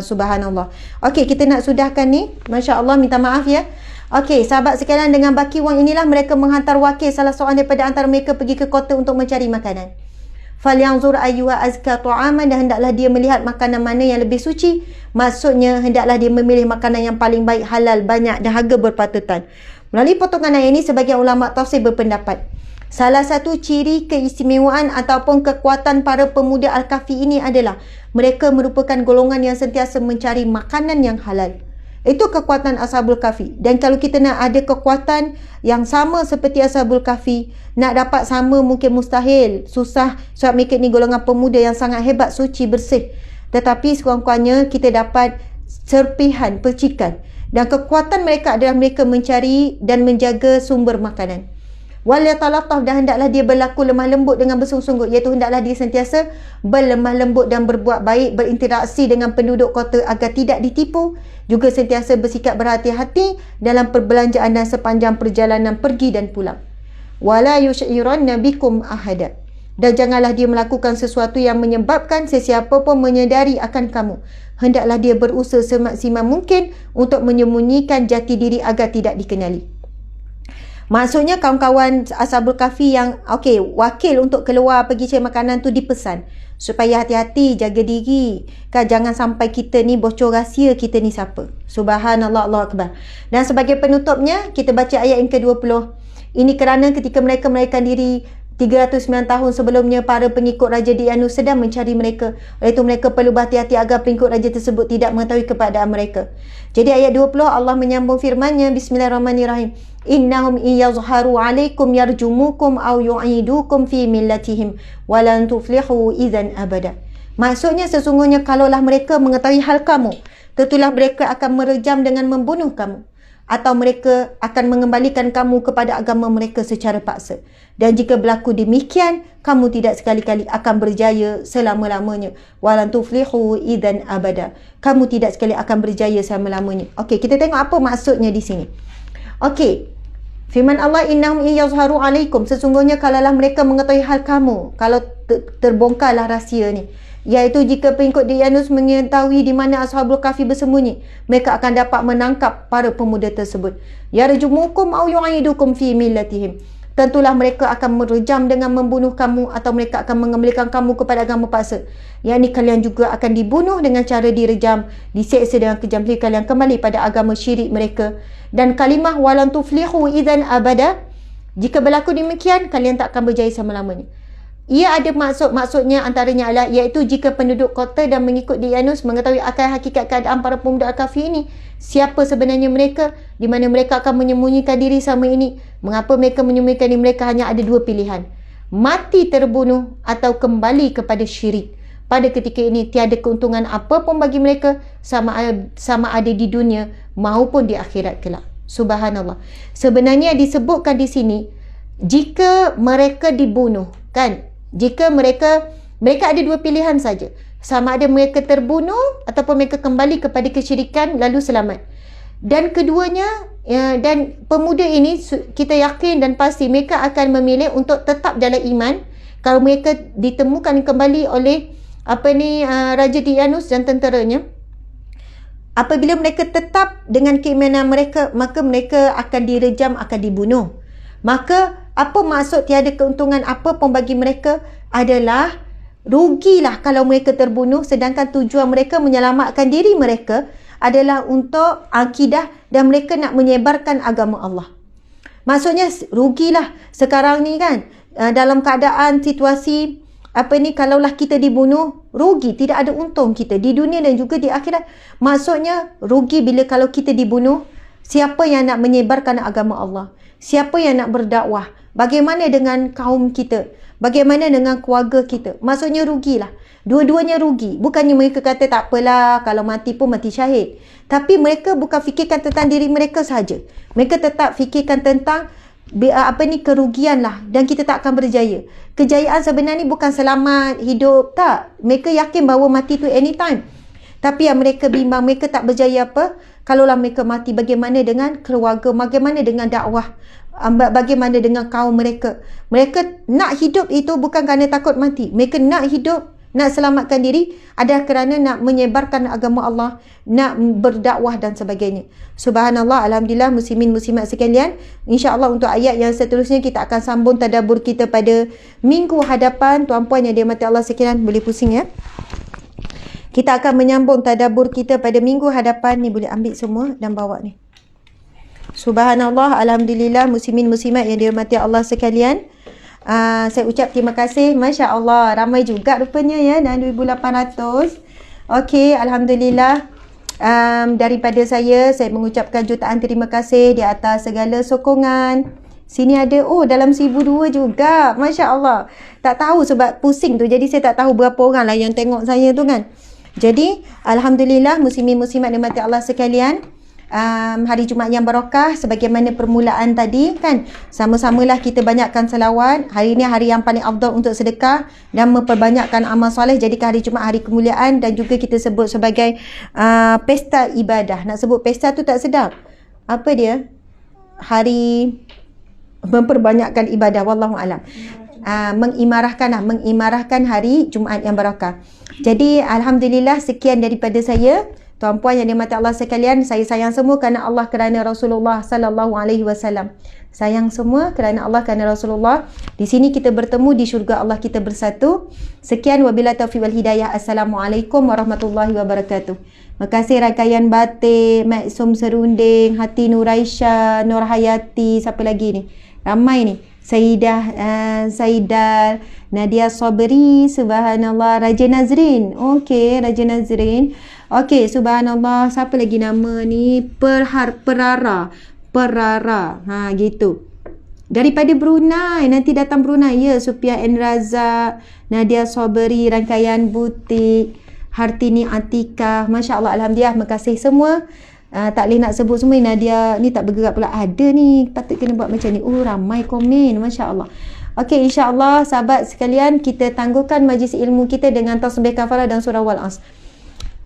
Subhanallah. Okey, kita nak sudahkan ni. Masya Allah, minta maaf ya. Okey, sahabat sekalian, dengan baki wang inilah mereka menghantar wakil salah seorang daripada antara mereka pergi ke kota untuk mencari makanan. Falyanzur ayyuha azka ta'aman, dan hendaklah dia melihat makanan mana yang lebih suci. Maksudnya hendaklah dia memilih makanan yang paling baik, halal, banyak dan harga berpatutan. Melalui potongan ayat ini, sebagian ulama tafsir berpendapat salah satu ciri keistimewaan ataupun kekuatan para pemuda Al-Kahfi ini adalah mereka merupakan golongan yang sentiasa mencari makanan yang halal. Itu kekuatan Ashabul Kahfi. Dan kalau kita nak ada kekuatan yang sama seperti Ashabul Kahfi, nak dapat sama mungkin mustahil, susah, sebab mereka ni golongan pemuda yang sangat hebat, suci, bersih. Tetapi sekurang-kurangnya kita dapat serpihan, percikan. Dan kekuatan mereka adalah mereka mencari dan menjaga sumber makanan. Wal yatalattaf, dan hendaklah dia berlaku lemah lembut dengan bersungguh-sungguh, iaitu hendaklah dia sentiasa berlemah lembut dan berbuat baik, berinteraksi dengan penduduk kota agar tidak ditipu, juga sentiasa bersikap berhati-hati dalam perbelanjaan dan sepanjang perjalanan pergi dan pulang. Wala yush'iranna bikum ahada, dan janganlah dia melakukan sesuatu yang menyebabkan sesiapa pun menyedari akan kamu. Hendaklah dia berusaha semaksimal mungkin untuk menyembunyikan jati diri agar tidak dikenali. Maksudnya kawan-kawan Ashabul Kahfi yang wakil untuk keluar pergi cari makanan tu dipesan supaya hati-hati, jaga diri. Jangan sampai kita ni bocor rahsia kita ni siapa. Subhanallah, Allahu Akbar. Dan sebagai penutupnya, kita baca ayat yang ke-20. Ini kerana ketika mereka melarikan diri 309 tahun sebelumnya, para pengikut Raja Dyanus sedang mencari mereka. Oleh itu mereka perlu berhati-hati agar pengikut raja tersebut tidak mengetahui keadaan mereka. Jadi ayat 20 Allah menyambung firman-Nya, Bismillahirrahmanirrahim. Innahum iyazharu alaikum yarjumukum aw yu'idukum fi millatihim walan tuflihu idzan abada. Maksudnya sesungguhnya kalaulah mereka mengetahui hal kamu, tentulah mereka akan merejam dengan membunuh kamu, atau mereka akan mengembalikan kamu kepada agama mereka secara paksa. Dan jika berlaku demikian, kamu tidak sekali-kali akan berjaya selama-lamanya. Walan tuflihu idzan abada. Kamu tidak sekali akan berjaya selama-lamanya. Okey, kita tengok apa maksudnya di sini. Okey, Firman Allah, innahum yazharu alaikum, sesungguhnya kalaulah mereka mengetahui hal kamu, kalau terbongkarlah rahsia ni, iaitu jika pengikut Dyanus mengetahui di mana Ashabul Kahfi bersembunyi, mereka akan dapat menangkap para pemuda tersebut. Yarjumukum au yu'idukum fi millatihim, tentulah mereka akan merejam dengan membunuh kamu, atau mereka akan mengembalikan kamu kepada agama paksa. Yang ni kalian juga akan dibunuh dengan cara direjam, diseksa dengan kejam, hingga kalian kembali pada agama syirik mereka. Dan kalimah walan tuflihu idzan abada, jika berlaku demikian kalian tak akan berjaya selama-lamanya. Ia ada maksudnya antaranya adalah, iaitu jika penduduk kota dan mengikut Dyanus mengetahui akan hakikat keadaan para pemuda Al-Kahfi ini, siapa sebenarnya mereka, di mana mereka akan menyembunyikan diri selama ini, mengapa mereka menyembunyikan diri mereka, hanya ada dua pilihan: mati terbunuh atau kembali kepada syirik. Pada ketika ini tiada keuntungan apa pun bagi mereka, sama ada di dunia maupun di akhirat kelak. Subhanallah. Sebenarnya disebutkan di sini, jika mereka dibunuh, kan, jika mereka ada dua pilihan saja, sama ada mereka terbunuh ataupun mereka kembali kepada kesyirikan lalu selamat. Dan keduanya, dan pemuda ini kita yakin dan pasti mereka akan memilih untuk tetap dalam iman kalau mereka ditemukan kembali oleh Raja Dyanus dan tenteranya. Apabila mereka tetap dengan keimanan mereka, maka mereka akan direjam, akan dibunuh. Maka apa maksud tiada keuntungan apa pun bagi mereka adalah rugilah kalau mereka terbunuh, sedangkan tujuan mereka menyelamatkan diri mereka adalah untuk akidah dan mereka nak menyebarkan agama Allah. Maksudnya rugilah sekarang ni, kan, dalam keadaan situasi kalaulah kita dibunuh, rugi, tidak ada untung kita di dunia dan juga di akhirat. Maksudnya rugi bila kalau kita dibunuh, siapa yang nak menyebarkan agama Allah? Siapa yang nak berdakwah? Bagaimana dengan kaum kita? Bagaimana dengan keluarga kita? Maksudnya rugilah. Dua-duanya rugi. Bukannya mereka kata tak apalah, kalau mati pun mati syahid. Tapi mereka bukan fikirkan tentang diri mereka sahaja. Mereka tetap fikirkan tentang kerugian lah, dan kita tak akan berjaya. Kejayaan sebenarnya bukan selamat hidup, tak. Mereka yakin bahawa mati tu anytime. Tapi yang mereka bimbang, mereka tak berjaya apa? Kalaulah mereka mati, bagaimana dengan keluarga? Bagaimana dengan dakwah? Bagaimana dengan kaum mereka? Mereka nak hidup itu bukan kerana takut mati. Mereka nak hidup, nak selamatkan diri adalah kerana nak menyebarkan agama Allah, nak berdakwah dan sebagainya. Subhanallah, alhamdulillah muslimin muslimat sekalian. InsyaAllah untuk ayat yang seterusnya kita akan sambung tadabbur kita pada minggu hadapan. Tuan-puan yang dirahmati Allah sekalian, boleh pusing ya. Kita akan menyambung tadabbur kita pada minggu hadapan ni. Boleh ambil semua dan bawa ni. Subhanallah, alhamdulillah muslimin muslimat yang dirahmati Allah sekalian. Saya ucap terima kasih. Masya Allah, ramai juga rupanya ya, dan 2,800. Okey, alhamdulillah. Daripada saya mengucapkan jutaan terima kasih di atas segala sokongan. Sini ada, dalam 1,200 juga. Masya Allah. Tak tahu sebab pusing tu, jadi saya tak tahu berapa orang lah yang tengok saya tu, kan. Jadi alhamdulillah muslimin muslimat dirahmati Allah sekalian. Hari Jumaat yang barakah, sebagaimana permulaan tadi, kan, sama-samalah kita banyakkan selawat. Hari ini hari yang paling afdal untuk sedekah dan memperbanyakkan amal soleh. Jadi hari Jumaat hari kemuliaan, dan juga kita sebut sebagai pesta ibadah. Nak sebut pesta tu tak sedap. Apa dia? Hari memperbanyakkan ibadah, wallahu alam. Mengimarahkan hari Jumaat yang barakah. Jadi alhamdulillah, sekian daripada saya. Tuan-puan yang dirahmati Allah sekalian, saya sayang semua kerana Allah, kerana Rasulullah sallallahu alaihi wasallam. Sayang semua kerana Allah, kerana Rasulullah. Di sini kita bertemu, di syurga Allah kita bersatu. Sekian, wabillahi taufiq wal hidayah. Assalamualaikum warahmatullahi wabarakatuh. Makasih rangkaian batik, Maksum Serunding, Hati Nuraisha, Nur Hayati, siapa lagi ni? Ramai ni. Saidah, Nadia Sabri, subhanallah, Raja Nazrin. Okey, Raja Nazrin. Okey, subhanallah, siapa lagi nama ni? Perara. Gitu. Daripada Brunei, nanti datang Brunei ya. Supia N. Razak, Nadia Sabri, rangkaian butik, Hartini Atika. Masya Allah, alhamdulillah, makasih semua. Tak boleh nak sebut semua. Nadia ni tak bergerak pula. Ada ni, patut kena buat macam ni. Ramai komen, Masya Allah. Okey, insya-Allah sahabat sekalian, kita tangguhkan majlis ilmu kita dengan tasbih kafarah dan surah Wal As.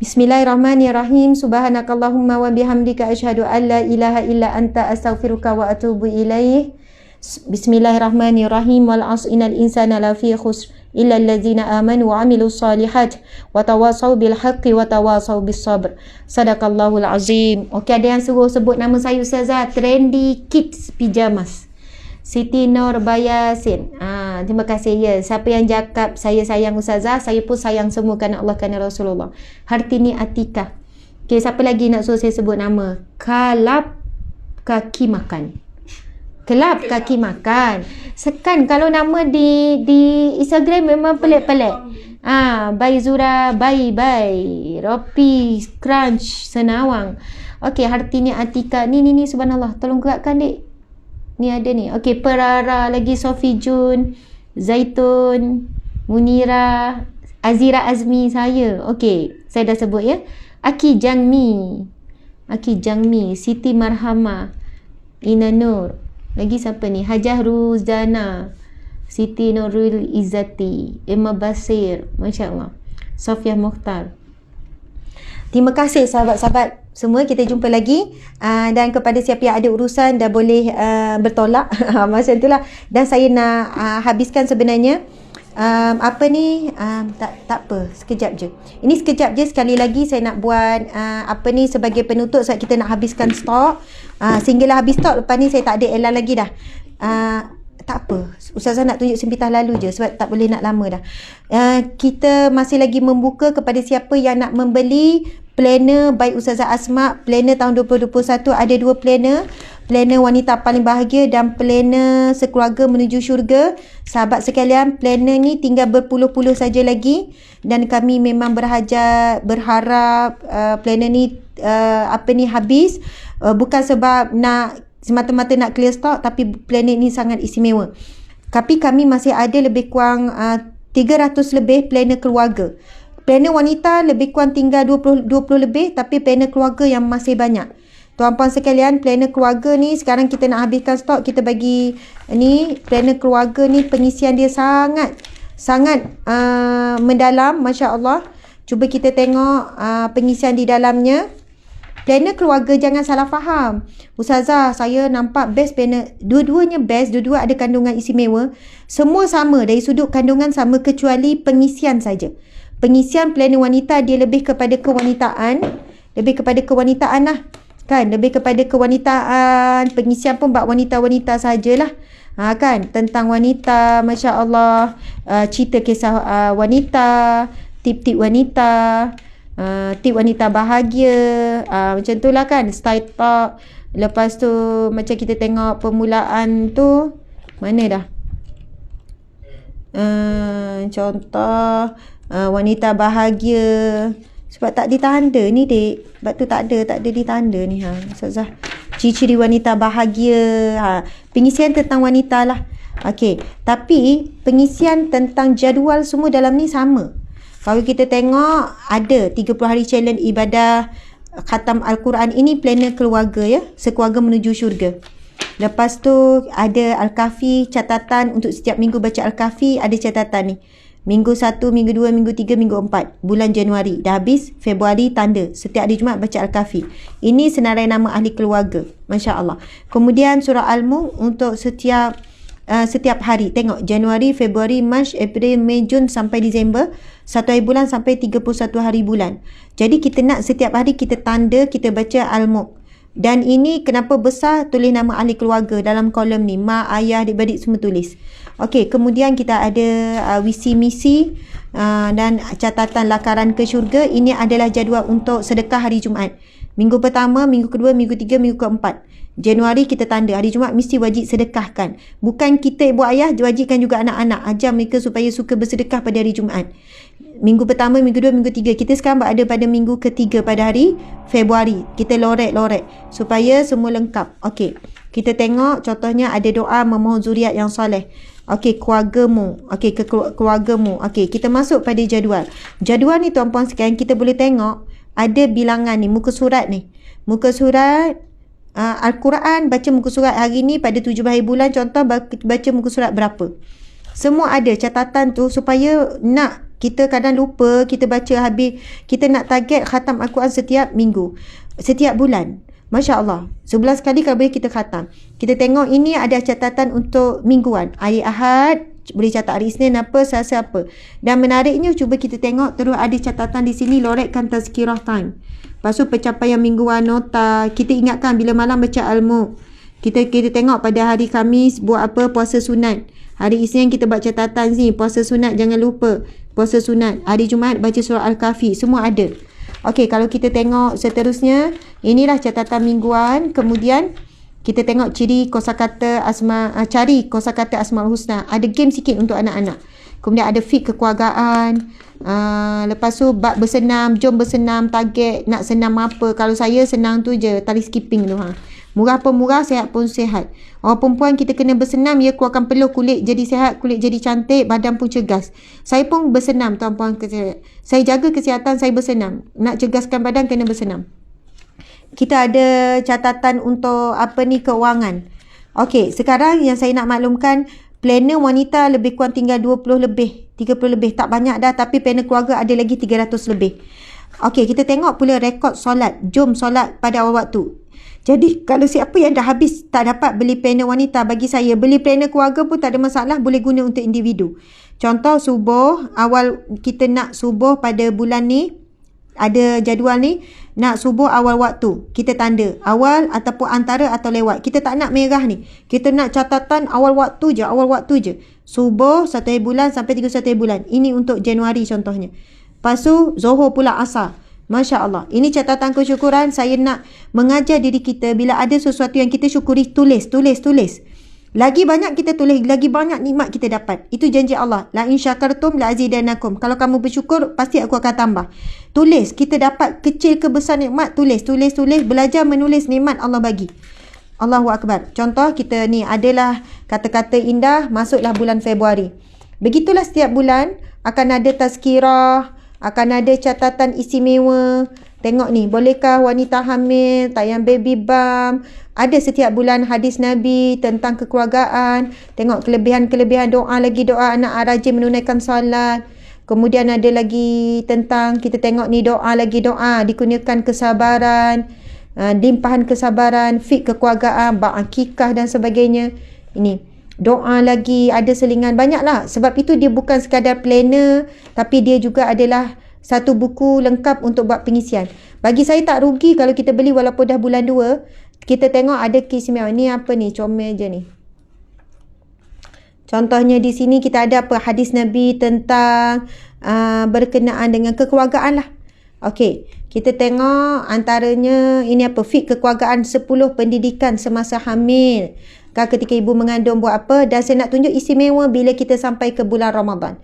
Bismillahirrahmanirrahim. Subhanakallahumma wa bihamdika asyhadu an la ilaha illa anta astaghfiruka wa atubu ilaih. Bismillahirrahmanirrahim. Wal 'asri innal insana lafi khusr illa allazina amanu wa 'amilus solihat wa tawasaw bil haqqi wa tawasaw bis sabr. Sadaqallahul azim. Okey, ada yang suruh sebut nama saya Ustazah. Trendy Kids Pijamas. Siti Nurbayasin. Terima kasih ya. Siapa yang cakap saya sayang Ustazah, saya pun sayang semua kerana Allah, kerana Rasulullah. Hartini Atika. Okey, siapa lagi nak suruh saya sebut nama? Kalap kaki makan. Kelab kaki makan. Sekan kalau nama di Instagram memang pelik-pelik. Bai Zura, Bai Ropi Crunch Senawang. Okey, Hartini Atika. Ni subhanallah. Tolong gerakkan dik. Ni ada ni. Okey, Perara lagi, Sofi Jun, Zaitun, Munira, Azira Azmi saya. Okey, saya dah sebut ya. Aki Jangmi, Siti Marhama, Ina Nur. Lagi siapa ni? Hajah Ruzana, Siti Nurul Izzati, Emma Basir, Masya Allah, Sofia Mukhtar. Terima kasih sahabat-sahabat semua, kita jumpa lagi. Dan kepada siapa yang ada urusan dah boleh bertolak. Macam itulah. Dan saya nak habiskan sebenarnya tak apa, sekejap je. Ini sekejap je. Sekali lagi saya nak buat sebagai penutup sebab kita nak habiskan stok. Sehinggalah habis stok, lepas ni saya tak ada elan lagi dah. Tak apa, Ustazah nak tunjuk sempitah lalu je sebab tak boleh nak lama dah. Kita masih lagi membuka kepada siapa yang nak membeli planner baik Ustazah Asma. Planner tahun 2021 ada 2 planner. Planner wanita paling bahagia dan planner sekeluarga menuju syurga. Sahabat sekalian, planner ni tinggal berpuluh-puluh saja lagi. Dan kami memang berharap planner ni habis. Bukan sebab nak semata-mata nak clear stock, tapi planner ni sangat istimewa. Tapi kami masih ada lebih kurang 300 lebih planner keluarga. Planner wanita lebih kurang tinggal 20 lebih, tapi planner keluarga yang masih banyak. Tuan-puan sekalian, planner keluarga ni sekarang kita nak habiskan stok. Kita bagi ni planner keluarga ni, pengisian dia sangat mendalam, Masya Allah. Cuba kita tengok pengisian di dalamnya. Planner keluarga, jangan salah faham. Ustazah, saya nampak best planner. Dua-duanya best, dua-dua ada kandungan istimewa. Semua sama, dari sudut kandungan sama kecuali pengisian saja. Pengisian planner wanita dia lebih kepada kewanitaan. Lebih kepada kewanitaan lah. Kan? Lebih kepada kewanitaan. Pengisian pun bab wanita-wanita sajalah. Kan? Tentang wanita, Masya Allah. Cerita kisah wanita. Tip-tip wanita. Tip wanita bahagia. Macam tu lah kan. Style talk. Lepas tu macam kita tengok permulaan tu. Mana dah? Contoh wanita bahagia. Sebab tak ditanda ni dek. Sebab tu tak ada ditanda ni. Ustazah, ciri-ciri wanita bahagia. Pengisian tentang wanita lah. Okey. Tapi pengisian tentang jadual semua dalam ni sama. Kalau kita tengok ada 30 hari challenge ibadah khatam Al-Quran. Ini planner keluarga ya. Sekeluarga menuju syurga. Lepas tu ada Al-Kahfi, catatan untuk setiap minggu baca Al-Kahfi. Ada catatan ni. Minggu 1, minggu 2, minggu 3, minggu 4. Bulan Januari. Dah habis. Februari tanda. Setiap hari Jumaat baca Al-Kahfi. Ini senarai nama ahli keluarga. Masya Allah. Kemudian surah Al-Mulk untuk setiap hari. Tengok. Januari, Februari, Mac, April, Mei, Jun sampai Disember. 1 hari bulan sampai 31 hari bulan. Jadi kita nak setiap hari kita tanda, kita baca Al-Mulk. Dan ini kenapa besar, tulis nama ahli keluarga dalam kolom ni. Mak, ayah, adik-beradik semua tulis. Okey, kemudian kita ada visi misi dan catatan lakaran ke syurga. Ini adalah jadual untuk sedekah hari Jumaat. Minggu pertama, minggu kedua, minggu tiga, minggu keempat. Januari kita tanda. Hari Jumaat mesti wajib sedekahkan. Bukan kita ibu ayah, wajibkan juga anak-anak. Ajar mereka supaya suka bersedekah pada hari Jumaat. Minggu pertama, minggu dua, minggu tiga. Kita sekarang berada pada minggu ketiga pada hari Februari. Kita lorek-lorek supaya semua lengkap. Okey. Kita tengok contohnya ada doa memohon zuriat yang soleh. Okey, keluargamu. Okey, keluargamu. Okey, kita masuk pada jadual. Jadual ni tuan-puan sekalian, kita boleh tengok ada bilangan ni, muka surat ni. Muka surat Al-Quran, baca muka surat hari ni pada 7 hari bulan, contoh baca muka surat berapa. Semua ada catatan tu supaya nak Kita kadang lupa, kita baca habis. Kita nak target khatam Al-Quran setiap minggu, setiap bulan. Masya Allah, sebulan sekali kalau boleh kita khatam. Kita tengok ini ada catatan untuk mingguan. Hari Ahad boleh catat, hari Isnin apa, Selasa apa. Dan menariknya, cuba kita tengok terus ada catatan di sini, lorekkan tazkirah time. Lepas tu pencapaian mingguan, nota. Kita ingatkan bila malam baca Al-Mulk. Kita tengok pada hari Khamis buat apa, puasa sunat. Hari Isnin kita buat catatan sini, puasa sunat jangan lupa, puasa sunat. Hari Jumaat baca surah Al-Kahfi, semua ada. Okey, kalau kita tengok seterusnya, inilah catatan mingguan. Kemudian kita tengok ciri kosakata cari kosakata Asmaul Husna. Ada game sikit untuk anak-anak. Kemudian ada fit kekeluargaan. Lepas tu bab bersenam, jom bersenam, target nak senam apa. Kalau saya senang tu je, tali skipping tu. Murah pun murah, sihat pun sihat. Orang perempuan kita kena bersenam, ia keluarkan peluh, kulit jadi sihat, kulit jadi cantik, badan pun cegas. Saya pun bersenam tuan-puan. Saya jaga kesihatan, saya bersenam. Nak cegaskan badan kena bersenam. Kita ada catatan untuk keuangan. Okey, sekarang yang saya nak maklumkan, planner wanita lebih kurang tinggal 20 lebih, 30 lebih. Tak banyak dah, tapi planner keluarga ada lagi 300 lebih. Okey, kita tengok pula rekod solat. Jom solat pada awal waktu. Jadi, kalau siapa yang dah habis tak dapat beli planner wanita, bagi saya, beli planner keluarga pun tak ada masalah, boleh guna untuk individu. Contoh subuh, awal kita nak subuh pada bulan ni, ada jadual ni, nak subuh awal waktu. Kita tanda awal ataupun antara atau lewat. Kita tak nak merah ni. Kita nak catatan awal waktu je, awal waktu je. Subuh 1 hari bulan sampai 31 hari bulan. Ini untuk Januari contohnya. Lepas tu Zohor pula asar. Masya Allah. Ini catatan kesyukuran. Saya nak mengajar diri kita, bila ada sesuatu yang kita syukuri, tulis. Lagi banyak kita tulis, lagi banyak nikmat kita dapat. Itu janji Allah. La in syakartum la azidannakum. Kalau kamu bersyukur, pasti aku akan tambah. Tulis. Kita dapat kecil ke besar nikmat, tulis. Belajar menulis nikmat Allah bagi. Allahu Akbar. Contoh kita ni adalah kata-kata indah, masuklah bulan Februari. Begitulah setiap bulan akan ada tazkirah, akan ada catatan istimewa. Tengok ni, bolehkah wanita hamil, tayang baby bump. Ada setiap bulan hadis Nabi tentang kekeluargaan. Tengok kelebihan-kelebihan doa, lagi doa anak rajin menunaikan solat. Kemudian ada lagi tentang, kita tengok ni doa, lagi doa, dikurniakan kesabaran, limpahan kesabaran, fit kekeluargaan, akikah dan sebagainya. Ini doa lagi, ada selingan, banyaklah. Sebab itu dia bukan sekadar planner, tapi dia juga adalah satu buku lengkap untuk buat pengisian. Bagi saya tak rugi kalau kita beli walaupun dah bulan 2. Kita tengok ada keistimewaan. Ni apa ni? Comel je ni. Contohnya di sini kita ada apa? Hadis Nabi tentang berkenaan dengan kekeluargaan lah. Okey. Kita tengok antaranya ini apa? Fit kekeluargaan 10 pendidikan semasa hamil. Ketika ibu mengandung buat apa? Dan saya nak tunjuk istimewa bila kita sampai ke bulan Ramadan.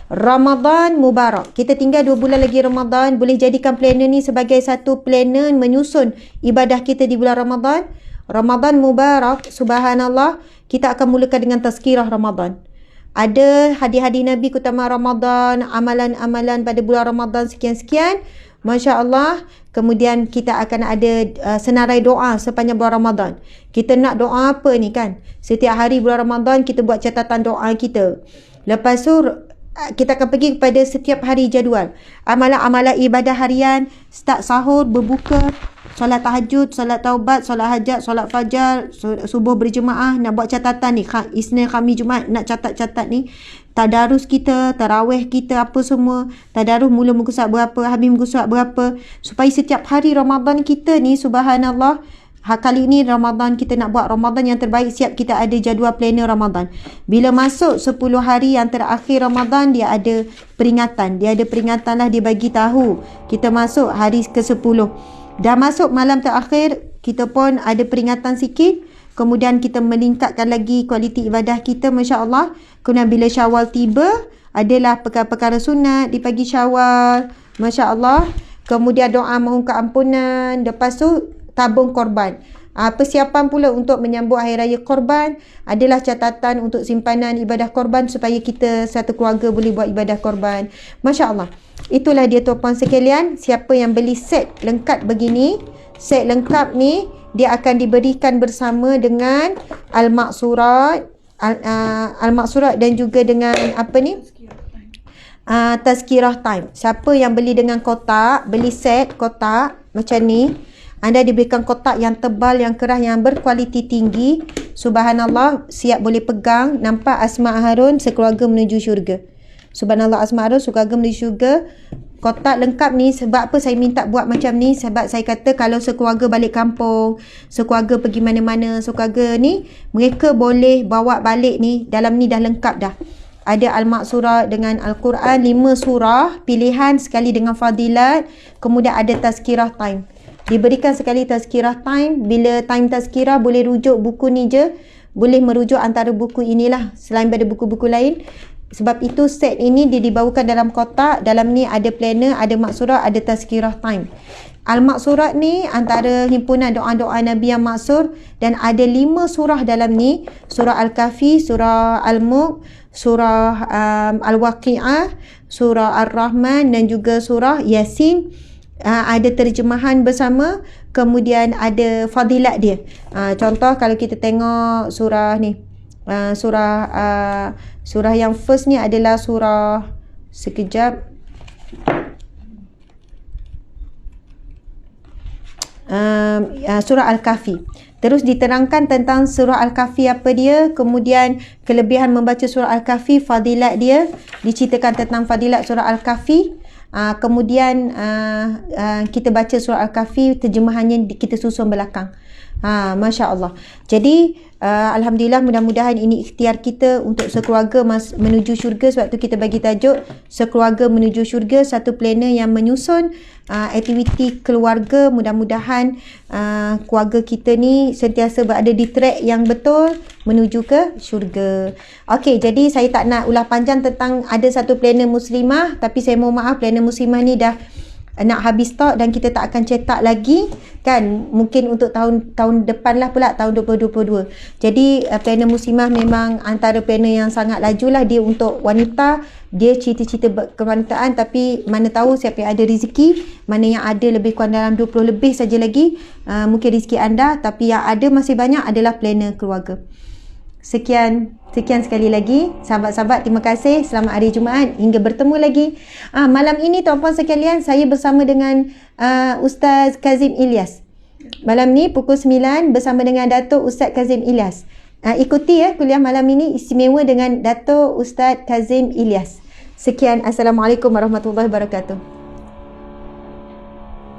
Ramadan Mubarak. Kita tinggal 2 bulan lagi Ramadan. Boleh jadikan planner ni sebagai satu planner menyusun ibadah kita di bulan Ramadan. Ramadan Mubarak. Subhanallah. Kita akan mulakan dengan tazkirah Ramadan. Ada hadis-hadis Nabi utama Ramadan. Amalan-amalan pada bulan Ramadan sekian-sekian. Masya Allah. Kemudian kita akan ada senarai doa sepanjang bulan Ramadan. Kita nak doa apa ni kan? Setiap hari bulan Ramadan kita buat catatan doa kita. Lepas tu kita akan pergi kepada setiap hari jadual. Amalan-amalan ibadah harian, start sahur, berbuka, solat tahajud, solat taubat, solat hajat, solat fajar, subuh berjemaah. Nak buat catatan ni, Isnin, Khamis, Jumaat, nak catat-catat ni. Tadarus kita, tarawih kita, apa semua. Tadarus mula muka surat berapa, habis muka surat berapa. Supaya setiap hari Ramadan kita ni, subhanallah, kali ini Ramadan kita nak buat Ramadan yang terbaik, siap kita ada jadual planner Ramadan. Bila masuk 10 hari yang terakhir Ramadan, dia ada peringatan. Dia ada peringatan lah, dia bagi tahu. Kita masuk hari ke-10. Dah masuk malam terakhir, kita pun ada peringatan sikit. Kemudian kita meningkatkan lagi kualiti ibadah kita, Masya Allah. Kemudian bila Syawal tiba, adalah perkara-perkara sunat di pagi Syawal, Masya Allah. Kemudian doa mohon keampunan. Lepas tu tabung korban. Persiapan pula untuk menyambut Hari Raya Korban adalah catatan untuk simpanan ibadah korban supaya kita satu keluarga boleh buat ibadah korban. Masya Allah. Itulah dia tuan-puan sekalian. Siapa yang beli set lengkap begini, set lengkap ni, dia akan diberikan bersama dengan Al-Maqsurat, Al-Maqsurat dan juga dengan apa ni? Tazkirah time. Siapa yang beli dengan kotak, beli set kotak macam ni, anda diberikan kotak yang tebal, yang keras, yang berkualiti tinggi. Subhanallah, siap boleh pegang. Nampak Asma Harun sekeluarga menuju syurga. Subhanallah, Asma Harun sekeluarga menuju syurga. Kotak lengkap ni, sebab apa saya minta buat macam ni? Sebab saya kata kalau sekeluarga balik kampung, sekeluarga pergi mana-mana, sekeluarga ni, mereka boleh bawa balik ni. Dalam ni dah lengkap dah. Ada Al-Maqsurah dengan Al-Quran, 5 surah, pilihan sekali dengan fadilat. Kemudian ada tazkirah time. Diberikan sekali tazkirah time. Bila time tazkirah boleh rujuk buku ni je. Boleh merujuk antara buku inilah selain pada buku-buku lain. Sebab itu set ini dia dibawakan dalam kotak. Dalam ni ada planner, ada Maqsurah, ada tazkirah time. Al-Maqsurah ni antara himpunan doa-doa Nabi yang maksur, dan ada 5 surah dalam ni. Surah Al-Kahfi, surah Al-Mulk, surah Al-Waqi'ah, surah Ar-Rahman dan juga surah Yasin. Ada terjemahan bersama, kemudian ada fadilat dia. Contoh kalau kita tengok surah ni, surah yang first ni adalah surah, sekejap, surah Al-Kahfi. Terus diterangkan tentang surah Al-Kahfi apa dia, kemudian kelebihan membaca surah Al-Kahfi, fadilat dia, diceritakan tentang fadilat surah Al-Kahfi. Kemudian kita baca surah Al-Kahfi, terjemahannya kita susun belakang. Masya Allah. Jadi Alhamdulillah, mudah-mudahan ini ikhtiar kita untuk sekeluarga menuju syurga. Sebab tu kita bagi tajuk sekeluarga menuju syurga, satu planner yang menyusun aktiviti keluarga. Mudah-mudahan keluarga kita ni sentiasa berada di track yang betul menuju ke syurga. Okey, jadi saya tak nak ulah panjang tentang ada satu planner muslimah, tapi saya mohon maaf, planner muslimah ni dah nak habis stok dan kita tak akan cetak lagi kan, mungkin untuk tahun depan lah pula, tahun 2022. Jadi planner muslimah memang antara planner yang sangat laju lah. Dia untuk wanita, dia cerita-cerita kewanitaan, tapi mana tahu siapa yang ada rezeki, mana yang ada lebih kurang dalam 20 lebih saja lagi, mungkin rezeki anda, tapi yang ada masih banyak adalah planner keluarga. Sekian sekali lagi sahabat-sahabat, terima kasih. Selamat hari Jumaat, hingga bertemu lagi. Malam ini tuan-puan sekalian, saya bersama dengan Ustaz Kazim Ilyas. Malam ni pukul 9 bersama dengan Dato' Ustaz Kazim Ilyas. Ikuti kuliah malam ini istimewa dengan Dato' Ustaz Kazim Ilyas. Sekian, Assalamualaikum warahmatullahi wabarakatuh.